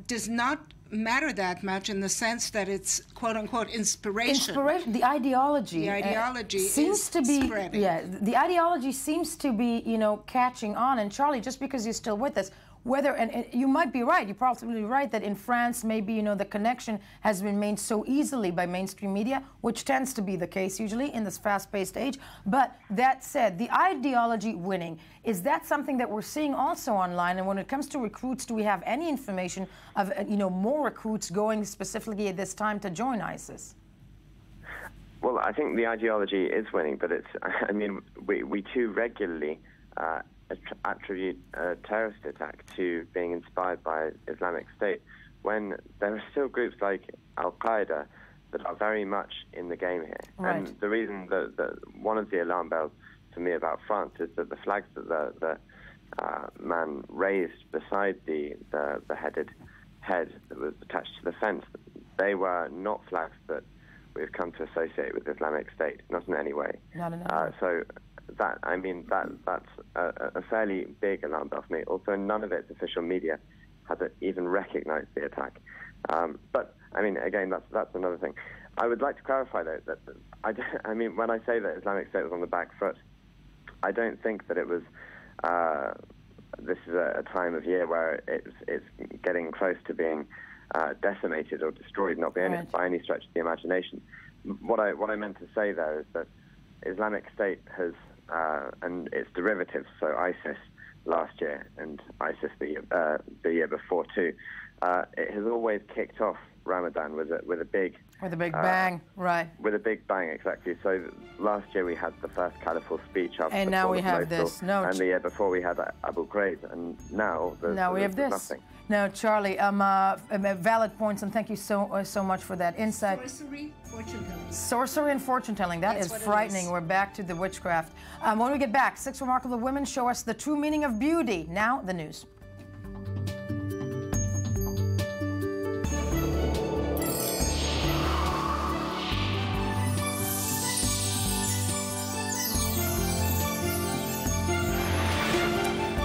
does not matter that much in the sense that it's quote-unquote inspiration. The ideology. The ideology seems to be spreading. Yeah, the ideology seems to be, catching on. And Charlie, just because you're still with us, and you might be right, you're probably right that in France, maybe, the connection has been made so easily by mainstream media, which tends to be the case usually in this fast-paced age. But that said, the ideology winning, is that something that we're seeing also online? And when it comes to recruits, do we have any information of, more recruits going specifically at this time to join ISIS? Well, I think the ideology is winning, but we too regularly attribute a terrorist attack to being inspired by Islamic State, when there are still groups like Al-Qaeda that are very much in the game here. Right. And the reason that one of the alarm bells for me about France is that the flags that the man raised beside the beheaded head that was attached to the fence, they were not flags that we've come to associate with Islamic State, not in any way. Not in any way. So that's a fairly big alarm bell for me. Also, none of its official media had even recognized the attack. But again, that's another thing. I would like to clarify though that when I say that Islamic State was on the back foot, I don't think that it was. This is a time of year where it's getting close to being decimated or destroyed, not by any stretch of the imagination. what I meant to say there is that Islamic State has, and its derivatives, so ISIS last year and ISIS the year before too, it has always kicked off Ramadan with a big bang, right? With a big bang, exactly. So last year we had the first caliphul speech after and the now fall we of have Mosul, this. No, and the year before we had Abu Ghraib, and now we have this. Nothing. No, Charlie, valid points, and thank you so much for that insight. Sorcery, fortune telling. Sorcery and fortune telling. That's frightening. We're back to the witchcraft. When we get back, 6 remarkable women show us the true meaning of beauty. Now, the news.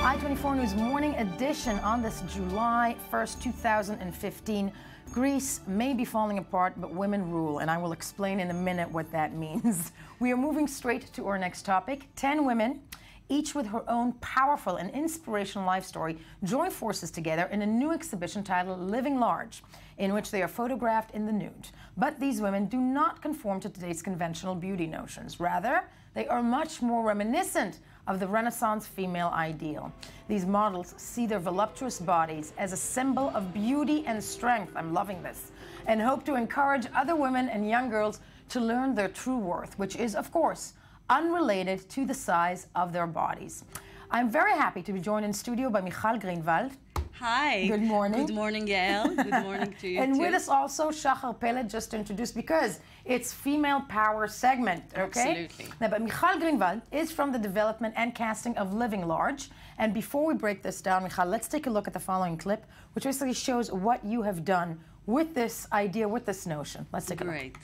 I-24 News Morning Edition on this July 1st, 2015. Greece may be falling apart, but women rule, and I will explain in a minute what that means. We are moving straight to our next topic. 10 women, each with her own powerful and inspirational life story, join forces together in a new exhibition titled Living Large, in which they are photographed in the nude. But these women do not conform to today's conventional beauty notions. Rather, they are much more reminiscent of the Renaissance female ideal. These models see their voluptuous bodies as a symbol of beauty and strength, I'm loving this, and hope to encourage other women and young girls to learn their true worth, which is, of course, unrelated to the size of their bodies. I'm very happy to be joined in studio by Michal Greenwald. Hi. Good morning. Good morning, Yael. Good morning to you and too. with us also Shachar Peled, just to introduce, because it's female power segment, okay? Absolutely. Now, but Michal Greenwald is from the development and casting of Living Large. And before we break this down, Michal, let's take a look at the following clip, which basically shows what you have done with this idea, with this notion. Let's take a look. Great.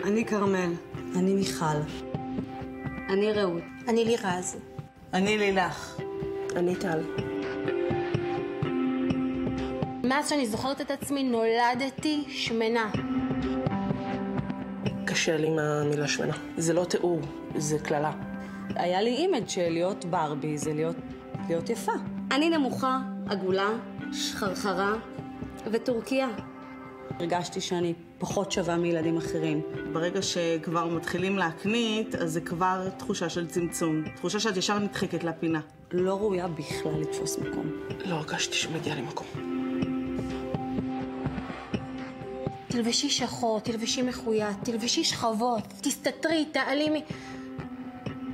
אני כרמל. אני מיכל. אני רעות. אני לירז. אני לילך. אני טל. מאז שאני זוכרת את עצמי נולדתי שמנה. קשה לי עם המילה שמנה. זה לא תיאור, זה כללה. היה לי אימג' של להיות ברבי, זה להיות יפה. אני נמוכה, עגולה, שחרחרה וטורקיה. הרגשתי שאני פחות שווה מילדים אחרים. ברגע שכבר מתחילים להקנית, אז זה כבר תחושה של צמצום. תחושה שאת ישר נדחקת לפינה. לא ראויה בכלל לתפוס מקום. לא הרגשתי שמגיע לי מקום. תלבשי שחור, תלבשי מחויית, תלבשי שכבות, תסתתרי, תעלימי,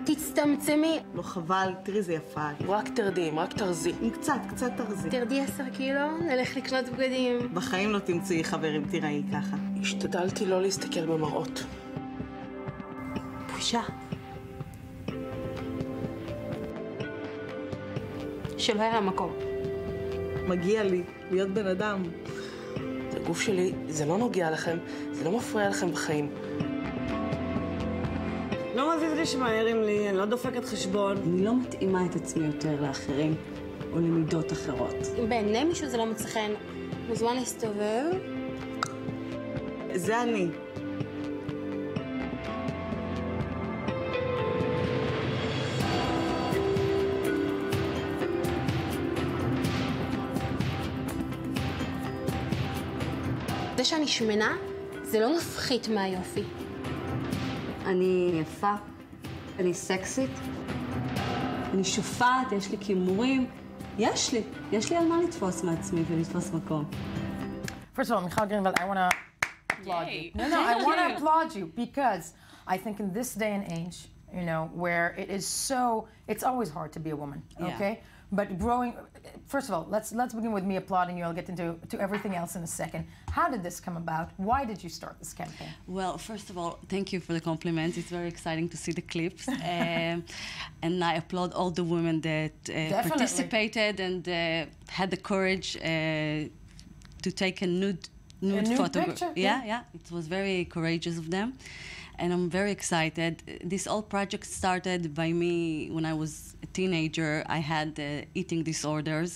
תצטמצמי. לא חבל, תראי זה יפה. רק תרדי, רק תרזי. קצת תרזי. תרדי 10 קילו, נלך לקנות בגדים. בחיים לא תמצאי חברים, תראי ככה. השתדלתי לא להסתכל במראות. בושה. שלא היה מקום. מגיע לי להיות בן אדם. הגוף שלי, זה לא נוגע לכם, זה לא מפריע לכם בחיים. לא מזיז לי שמעירים לי, אני לא דופקת חשבון. אני לא מתאימה את עצמי יותר לאחרים, או למידות אחרות. אם בעיני מישהו זה לא מוצא חן, מוזמן להסתובב. זה אני. זה שאני שמנה, זה לא מפחית מהיופי. אני יפה, אני סקסית, אני שופעת, יש לי כימורים. יש לי על מה לתפוס מעצמי ולתפוס מקום. First of all, Michal Greenwald, I want to applaud you. No, I want to applaud you because I think in this day and age, you know, where it is so, it's always hard to be a woman, okay? Yeah. But growing, first of all, let's begin with me applauding you. I'll get into everything else in a second. How did this come about? Why did you start this campaign? Well, first of all, thank you for the compliments. It's very exciting to see the clips. And I applaud all the women that participated and had the courage to take a nude photograph. Yeah, it was very courageous of them. And I'm very excited. This whole project started by me when I was a teenager. I had eating disorders.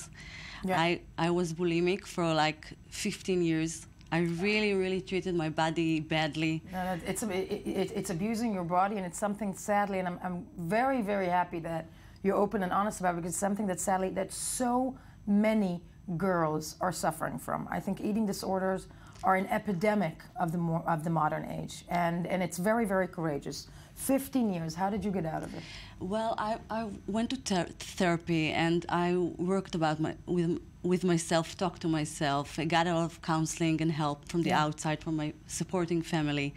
Yeah. I was bulimic for like 15 years. I really treated my body badly. No, it's abusing your body, and it's something sadly, and I'm very happy that you're open and honest about it, because it's something that sadly that so many girls are suffering from. I think eating disorders are an epidemic of the modern age, and it's very, very courageous. 15 years, how did you get out of it? Well, I went to therapy, and I worked with myself, talked to myself. I got a lot of counseling and help from the outside, from my supporting family.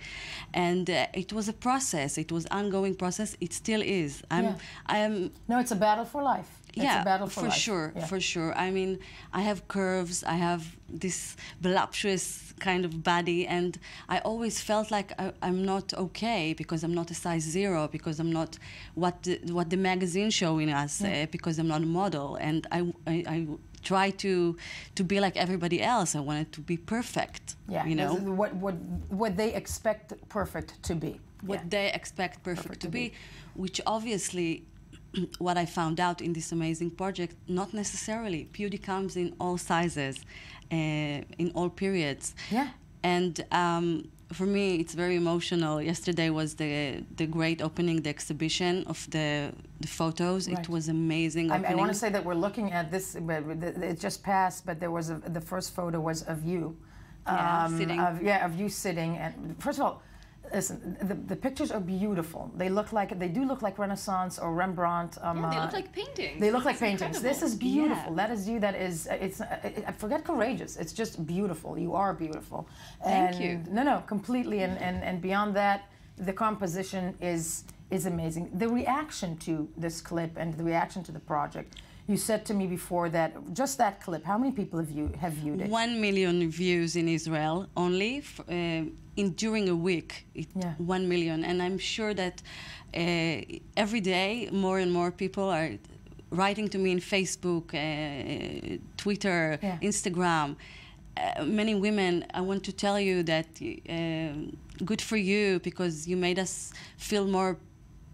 And it was a process. It was an ongoing process. It still is. No, it's a battle for life. It's a battle for life. Sure, for sure. I mean, I have curves, I have this voluptuous kind of body, and I always felt like I'm not okay because I'm not a size 0, because I'm not what the magazine showing us, because I'm not a model, and I try to be like everybody else. I wanted to be perfect. Yeah, you know what they expect perfect to be. What they expect perfect to be, which obviously. What I found out in this amazing project, not necessarily. Beauty comes in all sizes, in all periods. Yeah. And for me, it's very emotional. Yesterday was the great opening, the exhibition of the photos. Right. It was amazing. I want to say that we're looking at this, it just passed, but there was the first photo was of you. Sitting. Of you sitting. And first of all, listen, the pictures are beautiful. They do look like Renaissance or Rembrandt. They look like paintings. They look like paintings. This is beautiful. Yeah. That is you. That is, I forget courageous. It's just beautiful. You are beautiful. Thank you. No, completely. And beyond that, the composition is amazing. The reaction to this clip and the reaction to the project. You said to me before that just that clip, how many people have viewed it? 1 million views in Israel only during a week. 1 million, and I'm sure that every day more and more people are writing to me in Facebook, Twitter, Instagram. Many women, I want to tell you that good for you, because you made us feel more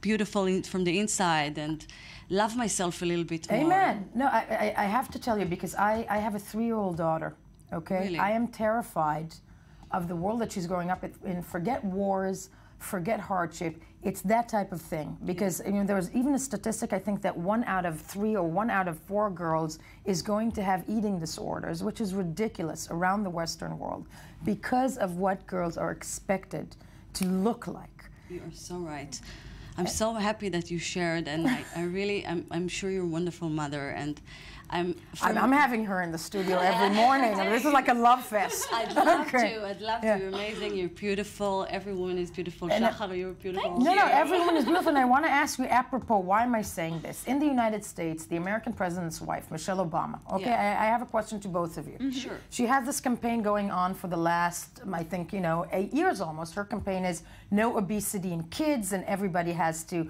beautiful from the inside and love myself a little bit more. Amen. No, I have to tell you, because I have a 3-year-old daughter, okay? Really? I am terrified of the world that she's growing up in. Forget wars, forget hardship. It's that type of thing. Because there was even a statistic, I think, that 1 out of 3 or 1 out of 4 girls is going to have eating disorders, which is ridiculous around the Western world, because of what girls are expected to look like. You are so right. I'm so happy that you shared, and I'm sure you're a wonderful mother, and I'm having her in the studio every morning. I mean, this is like a love fest. I'd love to. I'd love to. You're amazing. You're beautiful. Every woman is beautiful. Shachar, you're beautiful. No, everyone is beautiful. And I want to ask you, apropos, why am I saying this? In the United States, the American president's wife, Michelle Obama. Okay, I have a question to both of you. Mm-hmm. Sure. She has this campaign going on for the last, I think, 8 years almost. Her campaign is no obesity in kids, and everybody has to,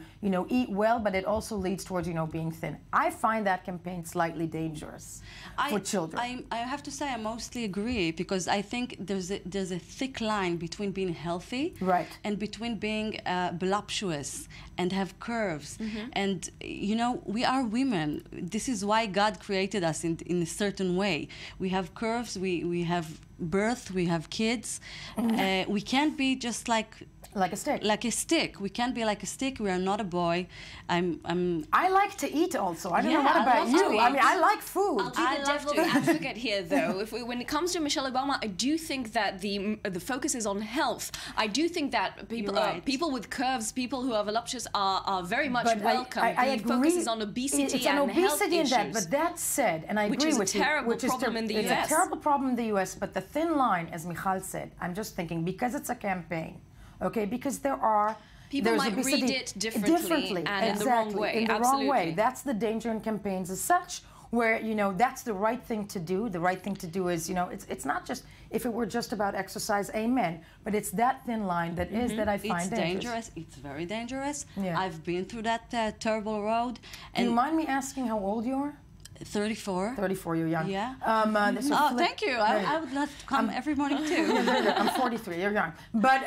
eat well, but it also leads towards, being thin. I find that campaign slightly dangerous for children. I have to say I mostly agree, because I think there's a thick line between being healthy and between being voluptuous and have curves. Mm-hmm. And we are women. This is why God created us in a certain way. We have curves. We have birth. We have kids. Mm-hmm. We can't be just like a stick. Like a stick. We can't be like a stick. We are not a boy. I like to eat also. I don't know what about you. I mean, I like food. I'll be the devil's advocate here, though. When it comes to Michelle Obama, I do think that the focus is on health. I do think that people with curves, people who are voluptuous, are very much welcome. I the focus is on obesity it's and on health obesity issues. and that. But that said, and I agree with you, which is a terrible problem in the US. It's a terrible problem in the US. But the thin line, as Michal said, I'm just thinking, because it's a campaign. Okay, because people might read it differently and in the wrong way. In the wrong way. That's the danger in campaigns as such, where that's the right thing to do. The right thing to do is it's not just if it were just about exercise, amen. But it's that thin line that I find dangerous. It's very dangerous. Yeah. I've been through that terrible road. Do you mind me asking how old you are? 34. 34, you're young. Yeah. Thank you. I would love to come every morning too. I'm 43, you're young. But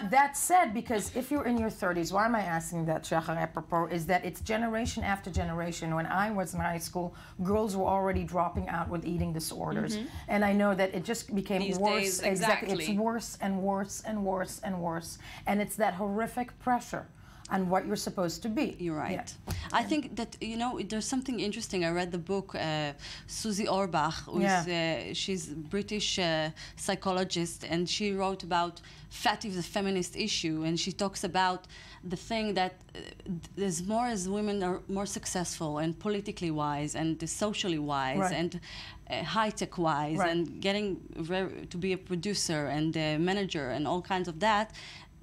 that said, because if you're in your 30s, why am I asking that, Shachar, apropos, is that it's generation after generation. When I was in high school, girls were already dropping out with eating disorders. Mm-hmm. And I know that it just became These worse. Days, exactly. It's worse and worse and worse and worse. And it's that horrific pressure and what you're supposed to be. You're right. Yeah. I think that, you know, there's something interesting. I read the book, Susie Orbach, she's a British psychologist, and she wrote about fat is a feminist issue, and she talks about the thing that there's more as women are more successful and politically wise and socially wise and high-tech wise and getting to be a producer and a manager and all kinds of that,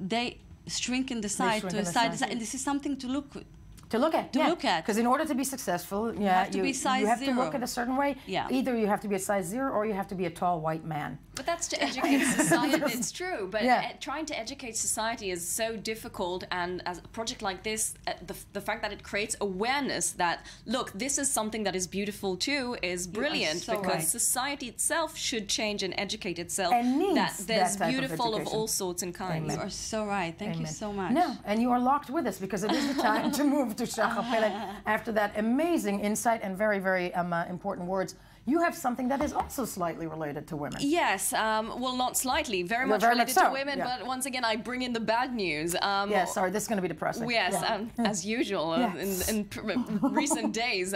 they shrink in the side to a side, and this is something to look at. Because in order to be successful, you have to be size you have zero. To look at a certain way. Yeah. Either you have to be a size 0 or you have to be a tall white man. But that's to educate society. It's true, but trying to educate society is so difficult. And as a project like this, the fact that it creates awareness that, look, this is something that is beautiful too, is brilliant, because society itself should change and educate itself. And needs that there's that beautiful of all sorts and kinds. You are so right. Thank you so much. No, and you are locked with us, because it is the time to move to Jaffa Port. After that amazing insight and very, very important words, you have something that is also slightly related to women. Yes, well, not slightly, very much related to women, but once again, I bring in the bad news. Yes, sorry, this is going to be depressing. Yes, as usual in recent days.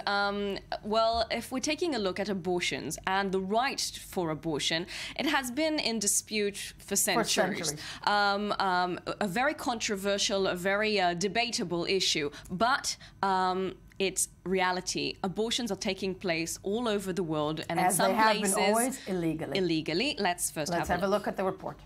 Well, if we're taking a look at abortions and the right for abortion, it has been in dispute for centuries. A very controversial, a very debatable issue, but it's reality. Abortions are taking place all over the world, and in some places, been always illegally. Illegally. Let's have a look at the report.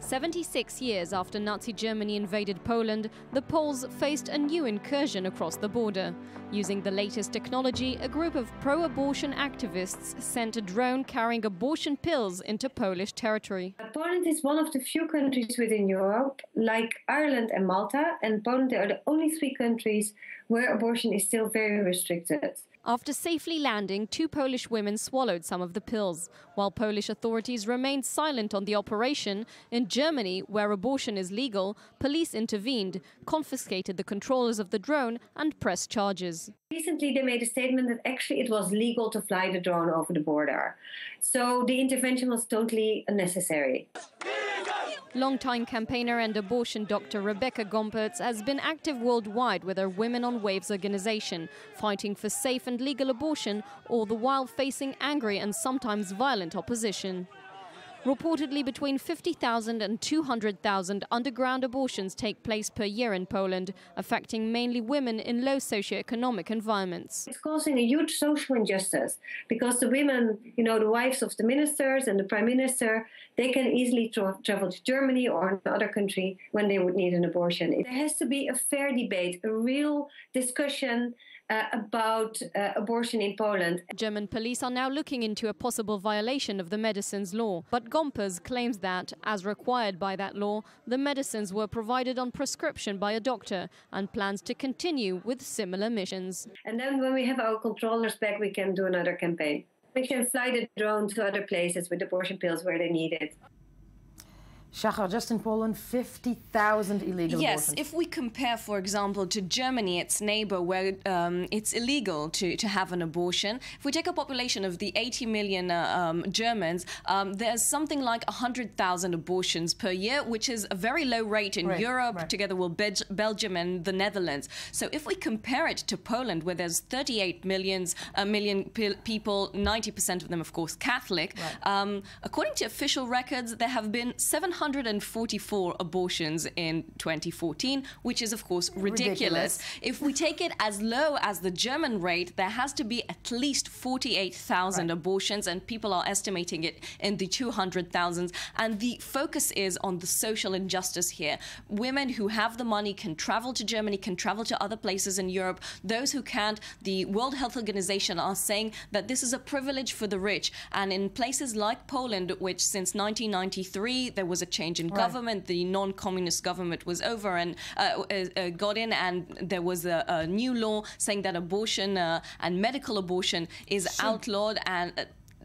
76 years after Nazi Germany invaded Poland, the Poles faced a new incursion across the border. Using the latest technology, a group of pro-abortion activists sent a drone carrying abortion pills into Polish territory. Poland is one of the few countries within Europe, like Ireland and Malta, and Poland are the only 3 countries where abortion is still very restricted. After safely landing, 2 Polish women swallowed some of the pills. While Polish authorities remained silent on the operation, in Germany, where abortion is legal, police intervened, confiscated the controllers of the drone and pressed charges. Recently, they made a statement that actually it was legal to fly the drone over the border. So the intervention was totally unnecessary. Longtime campaigner and abortion doctor Rebecca Gompertz has been active worldwide with her Women on Waves organization, fighting for safe and legal abortion, all the while facing angry and sometimes violent opposition. Reportedly, between 50,000 and 200,000 underground abortions take place per year in Poland, affecting mainly women in low socioeconomic environments. It's causing a huge social injustice because the women, you know, the wives of the ministers and the prime minister, they can easily travel to Germany or another country when they would need an abortion. There has to be a fair debate, a real discussion about abortion in Poland. German police are now looking into a possible violation of the medicines law, but Gompertz claims that, as required by that law, the medicines were provided on prescription by a doctor and plans to continue with similar missions. And then when we have our controllers back, we can do another campaign. We can fly the drone to other places with abortion pills where they need it. Shachar, just in Poland, 50,000 illegal abortions. Yes, if we compare, for example, to Germany, its neighbor, where it's illegal to have an abortion, if we take a population of the 80 million Germans, there's something like 100,000 abortions per year, which is a very low rate in Europe, together with Belgium and the Netherlands. So if we compare it to Poland, where there's 38 million people, 90% of them, of course, Catholic, according to official records, there have been 744 abortions in 2014, which is, of course, ridiculous. If we take it as low as the German rate, there has to be at least 48,000 abortions, and people are estimating it in the 200,000s. And the focus is on the social injustice here. Women who have the money can travel to Germany, can travel to other places in Europe. Those who can't, the World Health Organization are saying that this is a privilege for the rich. And in places like Poland, which since 1993, there was a change in government, the non-communist government was over and got in, and there was a new law saying that abortion and medical abortion is outlawed, and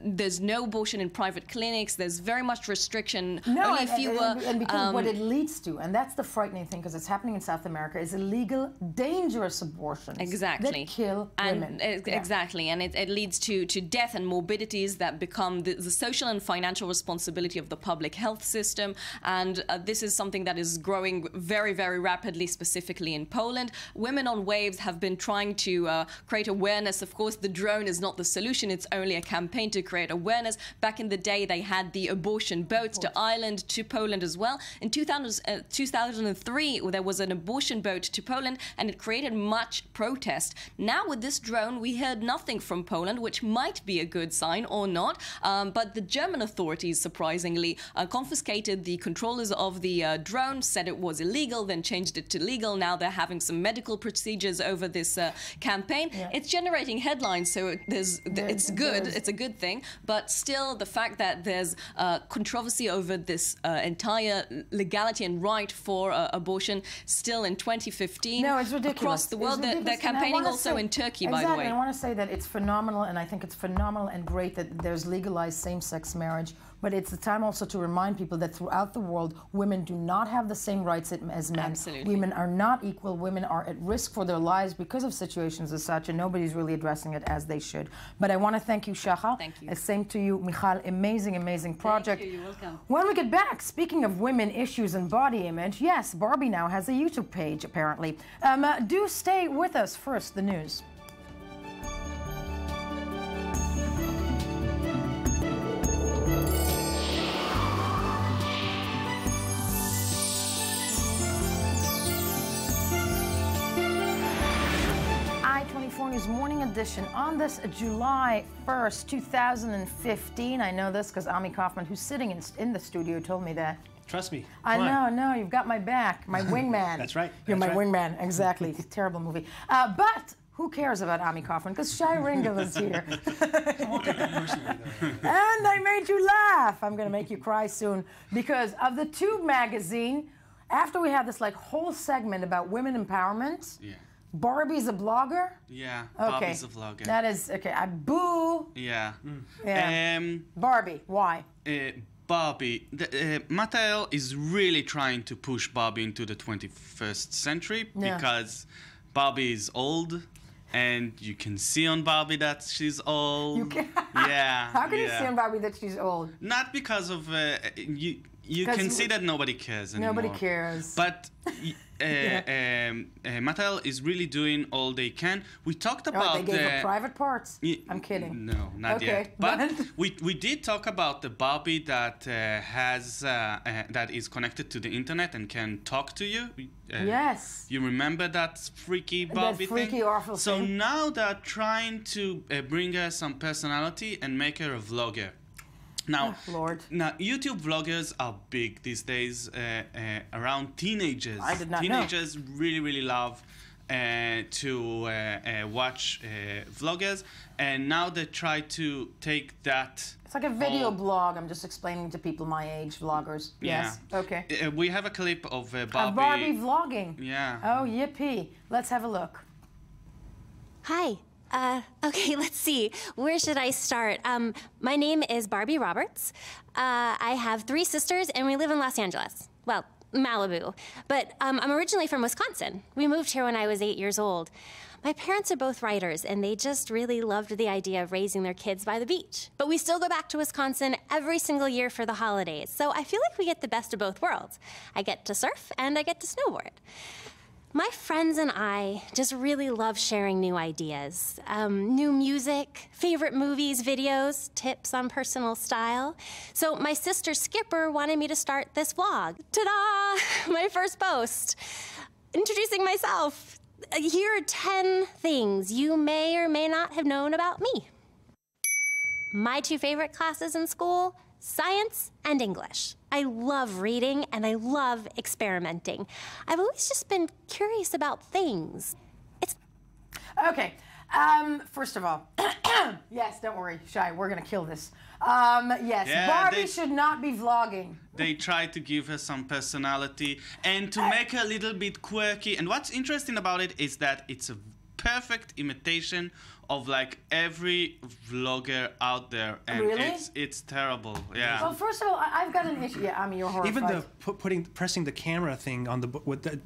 there's no abortion in private clinics. There's very much restriction. No, only fewer. And because what it leads to, and that's the frightening thing, because it's happening in South America, is illegal, dangerous abortions that kill women. Exactly, and it leads to death and morbidities that become the social and financial responsibility of the public health system. And this is something that is growing very, very rapidly, specifically in Poland. Women on Waves have been trying to create awareness. Of course, the drone is not the solution. It's only a campaign to create awareness. Back in the day, they had the abortion boats to Ireland, to Poland as well. In 2003, there was an abortion boat to Poland, and it created much protest. Now, with this drone, we heard nothing from Poland, which might be a good sign or not. But the German authorities, surprisingly, confiscated the controllers of the drone, said it was illegal, then changed it to legal. Now they're having some medical procedures over this campaign. It's generating headlines, so it's good. It's a good thing. But still, the fact that there's controversy over this entire legality and right for abortion still in 2015. No, it's ridiculous. Across the world, they're campaigning also in Turkey, by the way. I want to say that it's phenomenal, and I think it's phenomenal and great that there's legalized same-sex marriage. But it's the time also to remind people that throughout the world, women do not have the same rights as men. Absolutely. Women are not equal. Women are at risk for their lives because of situations as such, and nobody's really addressing it as they should. But I want to thank you, Shachar. Thank you. Same to you, Michal. Amazing, amazing project. Thank you. You're welcome. When we get back, speaking of women issues and body image, yes, Barbie now has a YouTube page, apparently. Do stay with us. First, the news. California's Morning Edition on this July 1st, 2015. I know this because Ami Kaufman, who's sitting in the studio, told me that. Trust me. I know, you've got my back, my wingman. That's right. You're my wingman, exactly. Terrible movie. But who cares about Ami Kaufman? Because Shai Ringel is here. And I made you laugh. I'm going to make you cry soon because of the Tube magazine. After we had this whole segment about women empowerment. Yeah. Barbie's a blogger? Yeah, okay. Barbie's a vlogger. That is, okay, I boo. Yeah. Barbie, why? Barbie, Mattel is really trying to push Barbie into the 21st century because Barbie is old, and you can see on Barbie that she's old. You can? Yeah. How can you see on Barbie that she's old? Not because of, you can see that nobody cares anymore. Nobody cares. But Mattel is really doing all they can. We talked about they gave her private parts. I'm kidding. No, not yet. But we did talk about the Barbie that that is connected to the internet and can talk to you. Yes. You remember that freaky Barbie thing? That freaky, awful thing? So thing. now they're trying to bring her some personality and make her a vlogger. Now, now, YouTube vloggers are big these days around teenagers. I did not Teenagers really, really love to watch vloggers, and now they try to take that. It's like a video blog. I'm just explaining to people my age, vloggers. Yes. Yeah. Okay. We have a clip of Barbie. Of Barbie vlogging. Yeah. Oh, yippee. Let's have a look. Hi. Okay, let's see. Where should I start? My name is Barbie Roberts. I have 3 sisters, and we live in Los Angeles. Well, Malibu. But I'm originally from Wisconsin. We moved here when I was 8 years old. My parents are both writers, and they just really loved the idea of raising their kids by the beach. But we still go back to Wisconsin every single year for the holidays, so I feel like we get the best of both worlds. I get to surf, and I get to snowboard. My friends and I just really love sharing new ideas, new music, favorite movies, videos, tips on personal style. So my sister Skipper wanted me to start this vlog. Ta-da! My first post. Introducing myself. Here are 10 things you may or may not have known about me. My 2 favorite classes in school, science and English. I love reading and I love experimenting. I've always just been curious about things. Okay, first of all, yes, don't worry, Shai, we're gonna kill this. Yes, yeah, Barbie should not be vlogging. They try to give her some personality and to make her a little bit quirky. And what's interesting about it is that it's a perfect imitation of like every vlogger out there, and really? it's terrible. Yeah. Well, first of all, I've got an issue. Yeah, I mean, you're horrified. Even the pressing the camera thing on the with the.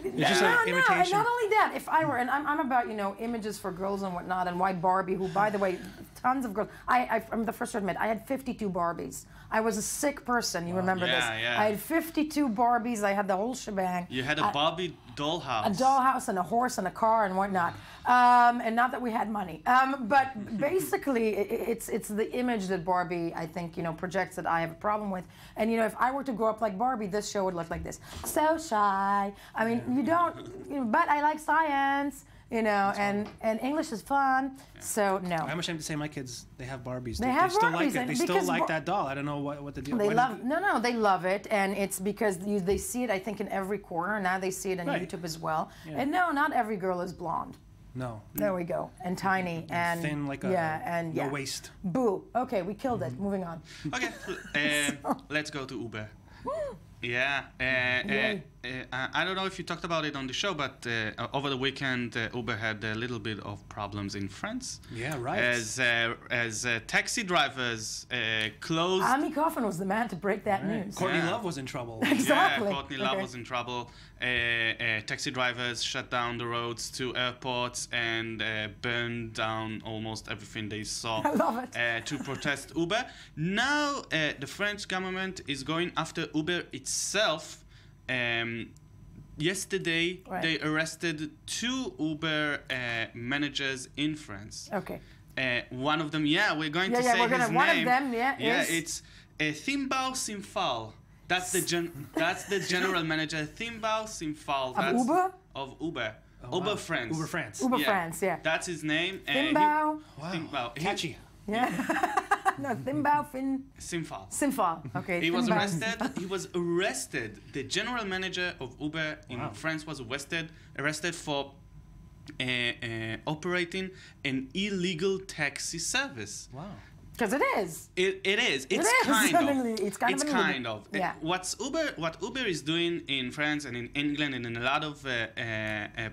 It's just no, an imitation. and not only that, if I were, and I'm about, images for girls and whatnot, and why Barbie, who, by the way, tons of girls, I'm the first to admit, I had 52 Barbies. I was a sick person, you remember this. Yeah. I had 52 Barbies, I had the whole shebang. You had a Barbie dollhouse. A dollhouse and a horse and a car and whatnot. And not that we had money. But basically, it's the image that Barbie, I think, projects that I have a problem with. And, if I were to grow up like Barbie, this show would look like this. So shy. I mean, you don't, but I like science. And English is fun, so no. I'm ashamed to say my kids, they have Barbies. They have still Barbies, like it. They still like that doll. I don't know what the deal is. They love they love it, and it's because they see it, I think, in every corner. Now they see it on YouTube as well. Yeah. And no, not every girl is blonde. No. There we go. And tiny and thin like no waist. Boo. Okay, we killed it. Moving on. Okay, let's go to Uber. Yeah, I don't know if you talked about it on the show, but over the weekend, Uber had a little bit of problems in France. Yeah, right. As taxi drivers closed. Ami Coffin was the man to break that news. Courtney Love was in trouble. Exactly. Yeah, Courtney Love was in trouble. Taxi drivers shut down the roads to airports and burned down almost everything they saw. I love it. To protest Uber. Now the French government is going after Uber itself. Yesterday, they arrested 2 Uber managers in France. Okay. One of them, we're going to say his name. One of them, it's Thimbao Simphal. That's the general manager, Thimbao Simphal. Of Uber? Of Uber. Oh, Uber wow. France. Uber France. Uber France, yeah. That's his name. Thimbao. Wow. Thimbao. Catchy. Yeah. No, Thimbao Simphal. Simphal. Okay. He was arrested. The general manager of Uber in France was arrested for operating an illegal taxi service. Wow. Because it is. It is. It's kind of. Yeah. What Uber is doing in France and in England and in a lot of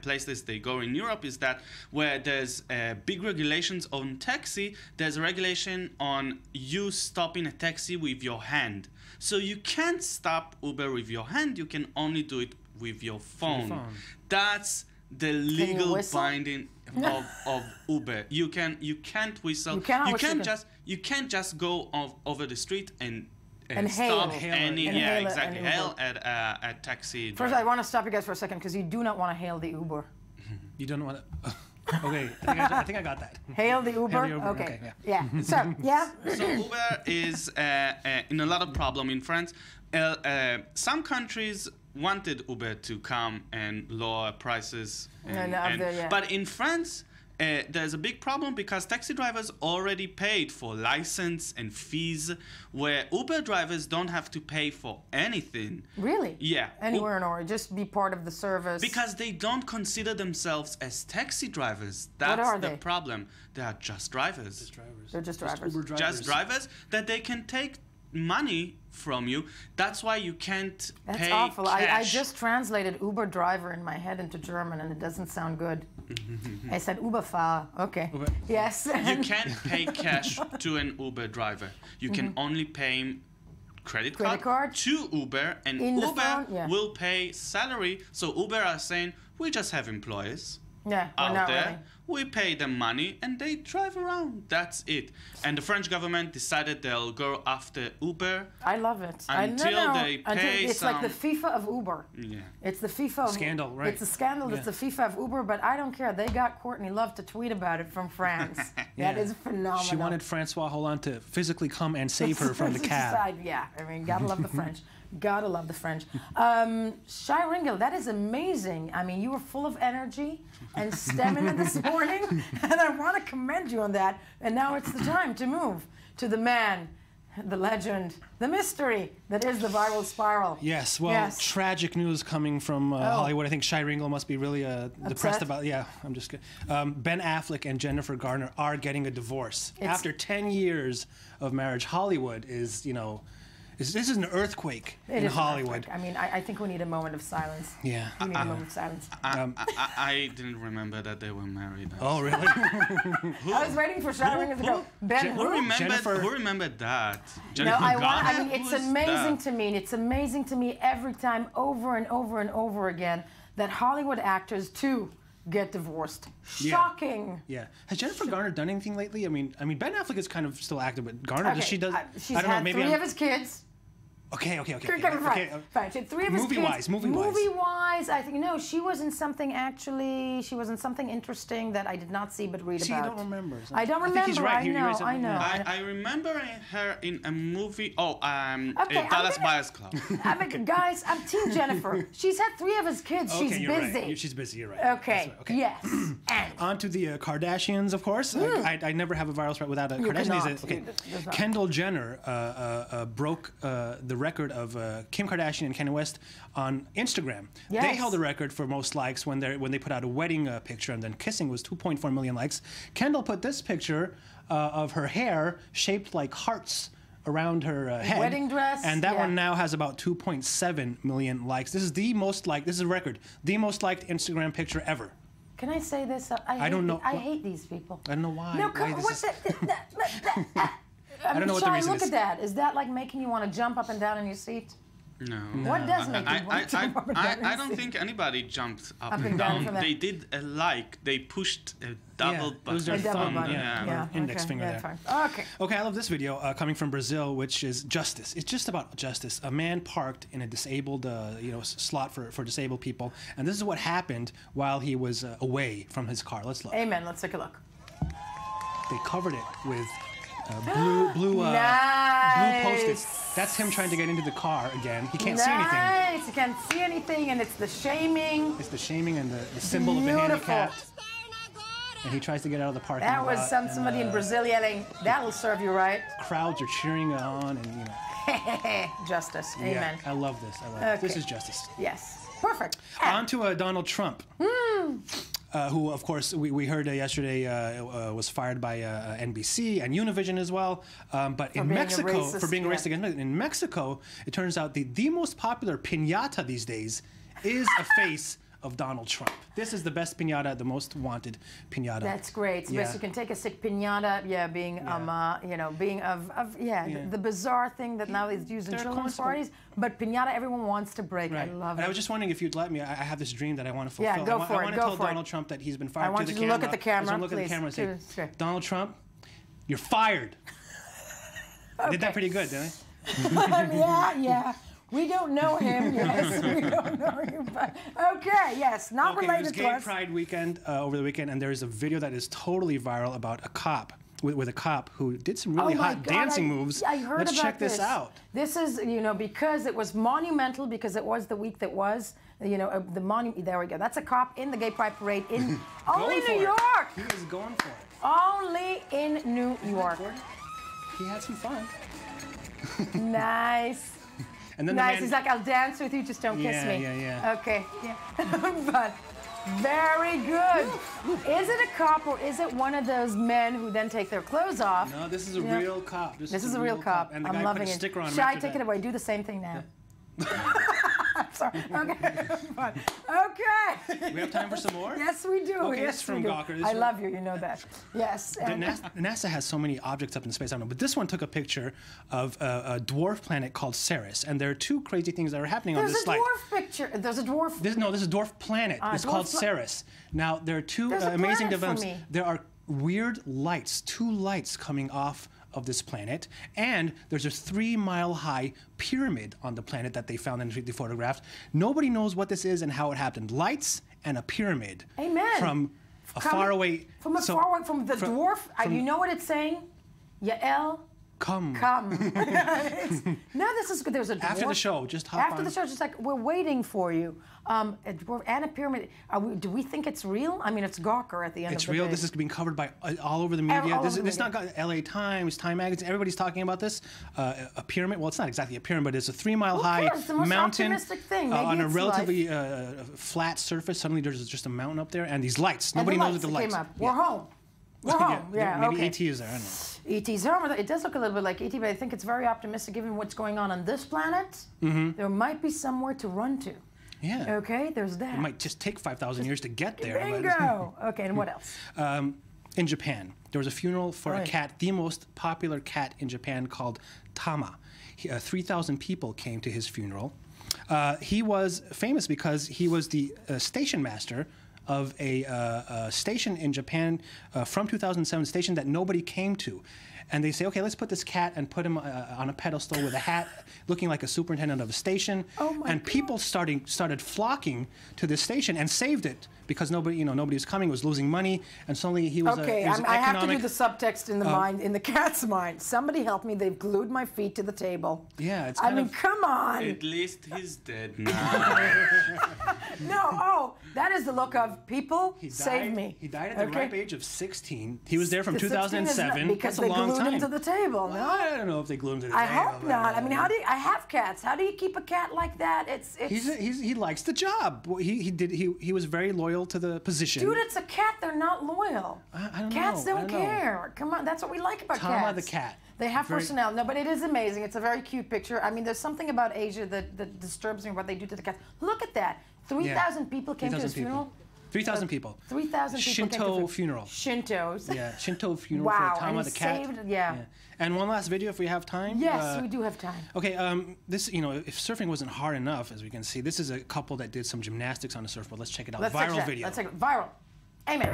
places they go in Europe is that where there's big regulations on taxi, there's a regulation on you stopping a taxi with your hand. So you can't stop Uber with your hand. You can only do it with your phone. That's the legal binding of Uber. You can't whistle. You can't just go over the street and stop hail at a taxi driver. First, I want to stop you guys for a second because you do not want to hail the Uber. You don't want to. Okay, I think I got that. Hail the Uber. Hail the Uber. Okay. Yeah. So yeah. So Uber is in a lot of problem in France. Some countries wanted Uber to come and lower prices. But in France, there's a big problem because taxi drivers already paid for license and fees, where Uber drivers don't have to pay for anything. Really? Yeah. Anywhere in or just be part of the service. Because they don't consider themselves as taxi drivers. That's the problem. They are just drivers. They're just drivers. Uber drivers. Just drivers that they can take money from you. That's why you can't pay That's awful. cash. I just translated Uber driver in my head into German, and it doesn't sound good. I said Uberfahrer. Okay. Yes. You can't pay cash to an Uber driver. You can only pay him credit card to Uber, and Uber will pay salary. So Uber are saying, we just have employees out there. Really. We pay them money and they drive around. That's it. And the French government decided they'll go after Uber. I love it. Until they pay it's like the FIFA of Uber. Yeah. It's the FIFA of scandal, right? It's a scandal. Yeah. It's the FIFA of Uber, but I don't care. They got Courtney Love to tweet about it from France. That is phenomenal. She wanted Francois Hollande to physically come and save her from the cab. Yeah, I mean, gotta love the French. Gotta love the French. Shai Ringel, that is amazing. I mean, you were full of energy and stamina this morning, and I want to commend you on that. And now it's the time to move to the man, the legend, the mystery that is the viral spiral. Yes, well, tragic news coming from Hollywood. I think Shai Ringel must be really depressed about. Yeah, I'm just kidding. Ben Affleck and Jennifer Garner are getting a divorce after 10 years of marriage. Hollywood is, This is an earthquake in Hollywood. I mean, I think we need a moment of silence. Yeah. We need a moment of silence. I didn't remember that they were married. Oh, really? I was waiting for Shattering of the Go. Ben, who remembered that? Jennifer I mean, it's amazing to me. It's amazing to me every time, over and over and over again, that Hollywood actors, too, get divorced. Shocking. Yeah. Has Jennifer Garner done anything lately? I mean, Ben Affleck is kind of still active, but Garner, does she does? She's I don't had know. Maybe 3 of his kids. Okay. Fine. She had 3 of his kids. Movie-wise, I think she was in something. Actually, she was in something interesting that I did not see but read about. I don't remember. I don't remember. I think he's right. I know. I remember her in a movie. Dallas Buyers Club. Guys, I'm Team Jennifer. She's had 3 of his kids. Okay, she's you're busy. Right. She's busy. You're right. Okay. Yes. And on to the Kardashians, of course. I never have a viral spread without a Kardashian. Kendall Jenner broke the record of Kim Kardashian and Kanye West on Instagram. Yes. They held the record for most likes when they put out a wedding picture, and then kissing was 2.4 million likes. Kendall put this picture of her hair shaped like hearts around her head. Wedding dress. And that one now has about 2.7 million likes. This is the most liked. This is a record. The most liked Instagram picture ever. Can I say this? I don't know. I hate these people. I don't know why. No, I don't know what the reason look at that. Is that like making you want to jump up and down in your seat? No. What does make you want to jump up and down? I don't think anybody jumped up and down. They did a like. They pushed a double button. It was their thumb, index finger there. Fine. Okay, I love this video coming from Brazil, which is justice. It's just about justice. A man parked in a disabled, slot for disabled people, and this is what happened while he was away from his car. Let's look. Amen. Let's take a look. They covered it with blue Post-its. That's him trying to get into the car again. He can't see anything. Nice. He can't see anything, and it's the shaming. It's the shaming and the symbol of the handicapped. And he tries to get out of the parking lot. That was somebody in Brazil yelling, "That'll serve you right." Crowds are cheering on, and Justice. Amen. Yeah, I love this. This is justice. Yes. Perfect. On to Donald Trump. Who, of course, we heard yesterday was fired by NBC and Univision as well. But in Mexico, for being a racist against in Mexico, it turns out the most popular piñata these days is a face of Donald Trump. This is the best piñata, the most wanted piñata. That's great. So you can take a sick piñata, being the bizarre thing that now is used in children's parties. But piñata, everyone wants to break. Right. I love it. And I was just wondering if you'd let me. I have this dream that I want to fulfill. Yeah, go for it. I want to tell Donald Trump that he's been fired. I want you to look at the camera. Look at the camera and say, Donald Trump, you're fired. I did that pretty good, didn't I? Yeah. We don't know him, yes. We don't know him. But okay, yes, not related to us. It was Gay Pride weekend over the weekend, and there's a video that is totally viral about a cop, with a cop who did some really hot dancing moves. I heard Let's about check this out. This is, because it was monumental, because it was the week that was, the monument. There we go. That's a cop in the Gay Pride parade in only New York. He is going for it. Only in New York. He had some fun. Nice. And then he's like, I'll dance with you, just don't kiss me. Yeah. Okay, but very good. Is it a cop or is it one of those men who then take their clothes off? No, this is a real cop. This is a real cop. And the I'm guy loving put a it. sticker on him. Shai, take it away. Do the same thing now. I'm sorry. Okay. Okay. We have time for some more? Yes, we do. Okay, yes, this is from we do. Gawker. I love you. You know that. Yes. NASA has so many objects up in space. I don't know, but this one took a picture of a dwarf planet called Ceres, and there are 2 crazy things that are happening on this slide. There's a dwarf. This is a dwarf planet. It's called Ceres. Now there are 2 amazing developments. There are weird lights, 2 lights coming off of this planet, and there's a 3-mile-high pyramid on the planet that they found and they photographed. Nobody knows what this is and how it happened. Lights and a pyramid. Amen. From far away. From the dwarf. You know what it's saying? Yael. Come. No, this is good. There's a dwarf. After the show, just hop After the show, just like, we're waiting for you. A dwarf and a pyramid. Do we think it's real? I mean, it's Gawker at the end of the day. It's real. This is being covered by all over the media. This not got LA Times, Time Magazine. Everybody's talking about this. A pyramid. Well, it's not exactly a pyramid, but it's a 3-mile-high mountain on a relatively flat surface. Suddenly, there's just a mountain up there, and these lights. Nobody knows what the lights. We're home. We're home. Maybe ET is there. I don't know. E.T.'s home. It does look a little bit like E.T., but I think it's very optimistic given what's going on this planet. There might be somewhere to run to. Yeah. Okay, there's that. It might just take 5,000 years to get there. Bingo! Okay, and what else? In Japan, there was a funeral for a cat, the most popular cat in Japan, called Tama. 3,000 people came to his funeral. He was famous because he was the station master of a station in Japan from 2007, station that nobody came to. And they say, okay, let's put this cat and put him on a pedestal with a hat, looking like a superintendent of a station. And people started flocking to this station and saved it because nobody was coming, was losing money, and suddenly he was. Okay, I have to do the subtext in the mind, in the cat's mind. Somebody help me! They've glued my feet to the table. Yeah, it's. I mean, come on. At least he's dead now. No, that is the look of people. Save me. He died at the ripe age of 16. He was there from 2007. Because That's a long glued time. him to the table. Well, I don't know if they glued him to the I table. hope not. I mean, how do you, I have cats. How do you keep a cat like that? He likes the job. He was very loyal to the position. Dude, it's a cat. They're not loyal. I don't Cats know. don't care. Come on, that's what we like about Tama cats. the cat. They have personality. No, but it is amazing. It's a very cute picture. I mean, there's something about Asia that disturbs me, what they do to the cats. Look at that. 3,000 people came to his funeral. 3,000 people. 3,000 people Shinto came to funeral. Shintos. Yeah, Shinto funeral wow, for Tama and the cat. Saved, yeah. And one last video if we have time. Yes, we do have time. Okay, this, if surfing wasn't hard enough, as we can see, this is a couple that did some gymnastics on a surfboard. Let's check it out. Viral video. Let's check it. Viral. Amen.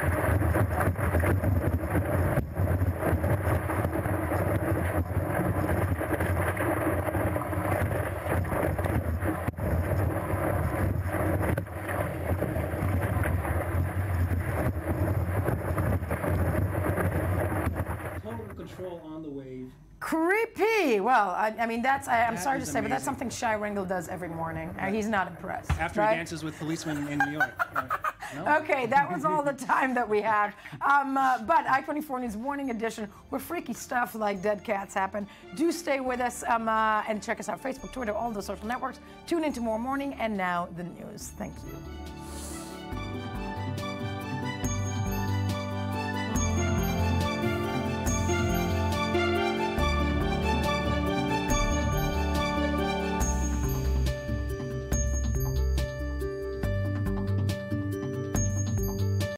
Control on the wave. Creepy. Well, I mean, I'm sorry to say, but that's something Shai Ringel does every morning. He's not impressed. After he dances with policemen in New York. No? Okay, that was all the time that we have. But I-24 News Morning Edition, where freaky stuff like dead cats happen. Do stay with us and check us out. Facebook, Twitter, all the social networks. Tune in tomorrow morning. And now the news. Thank you.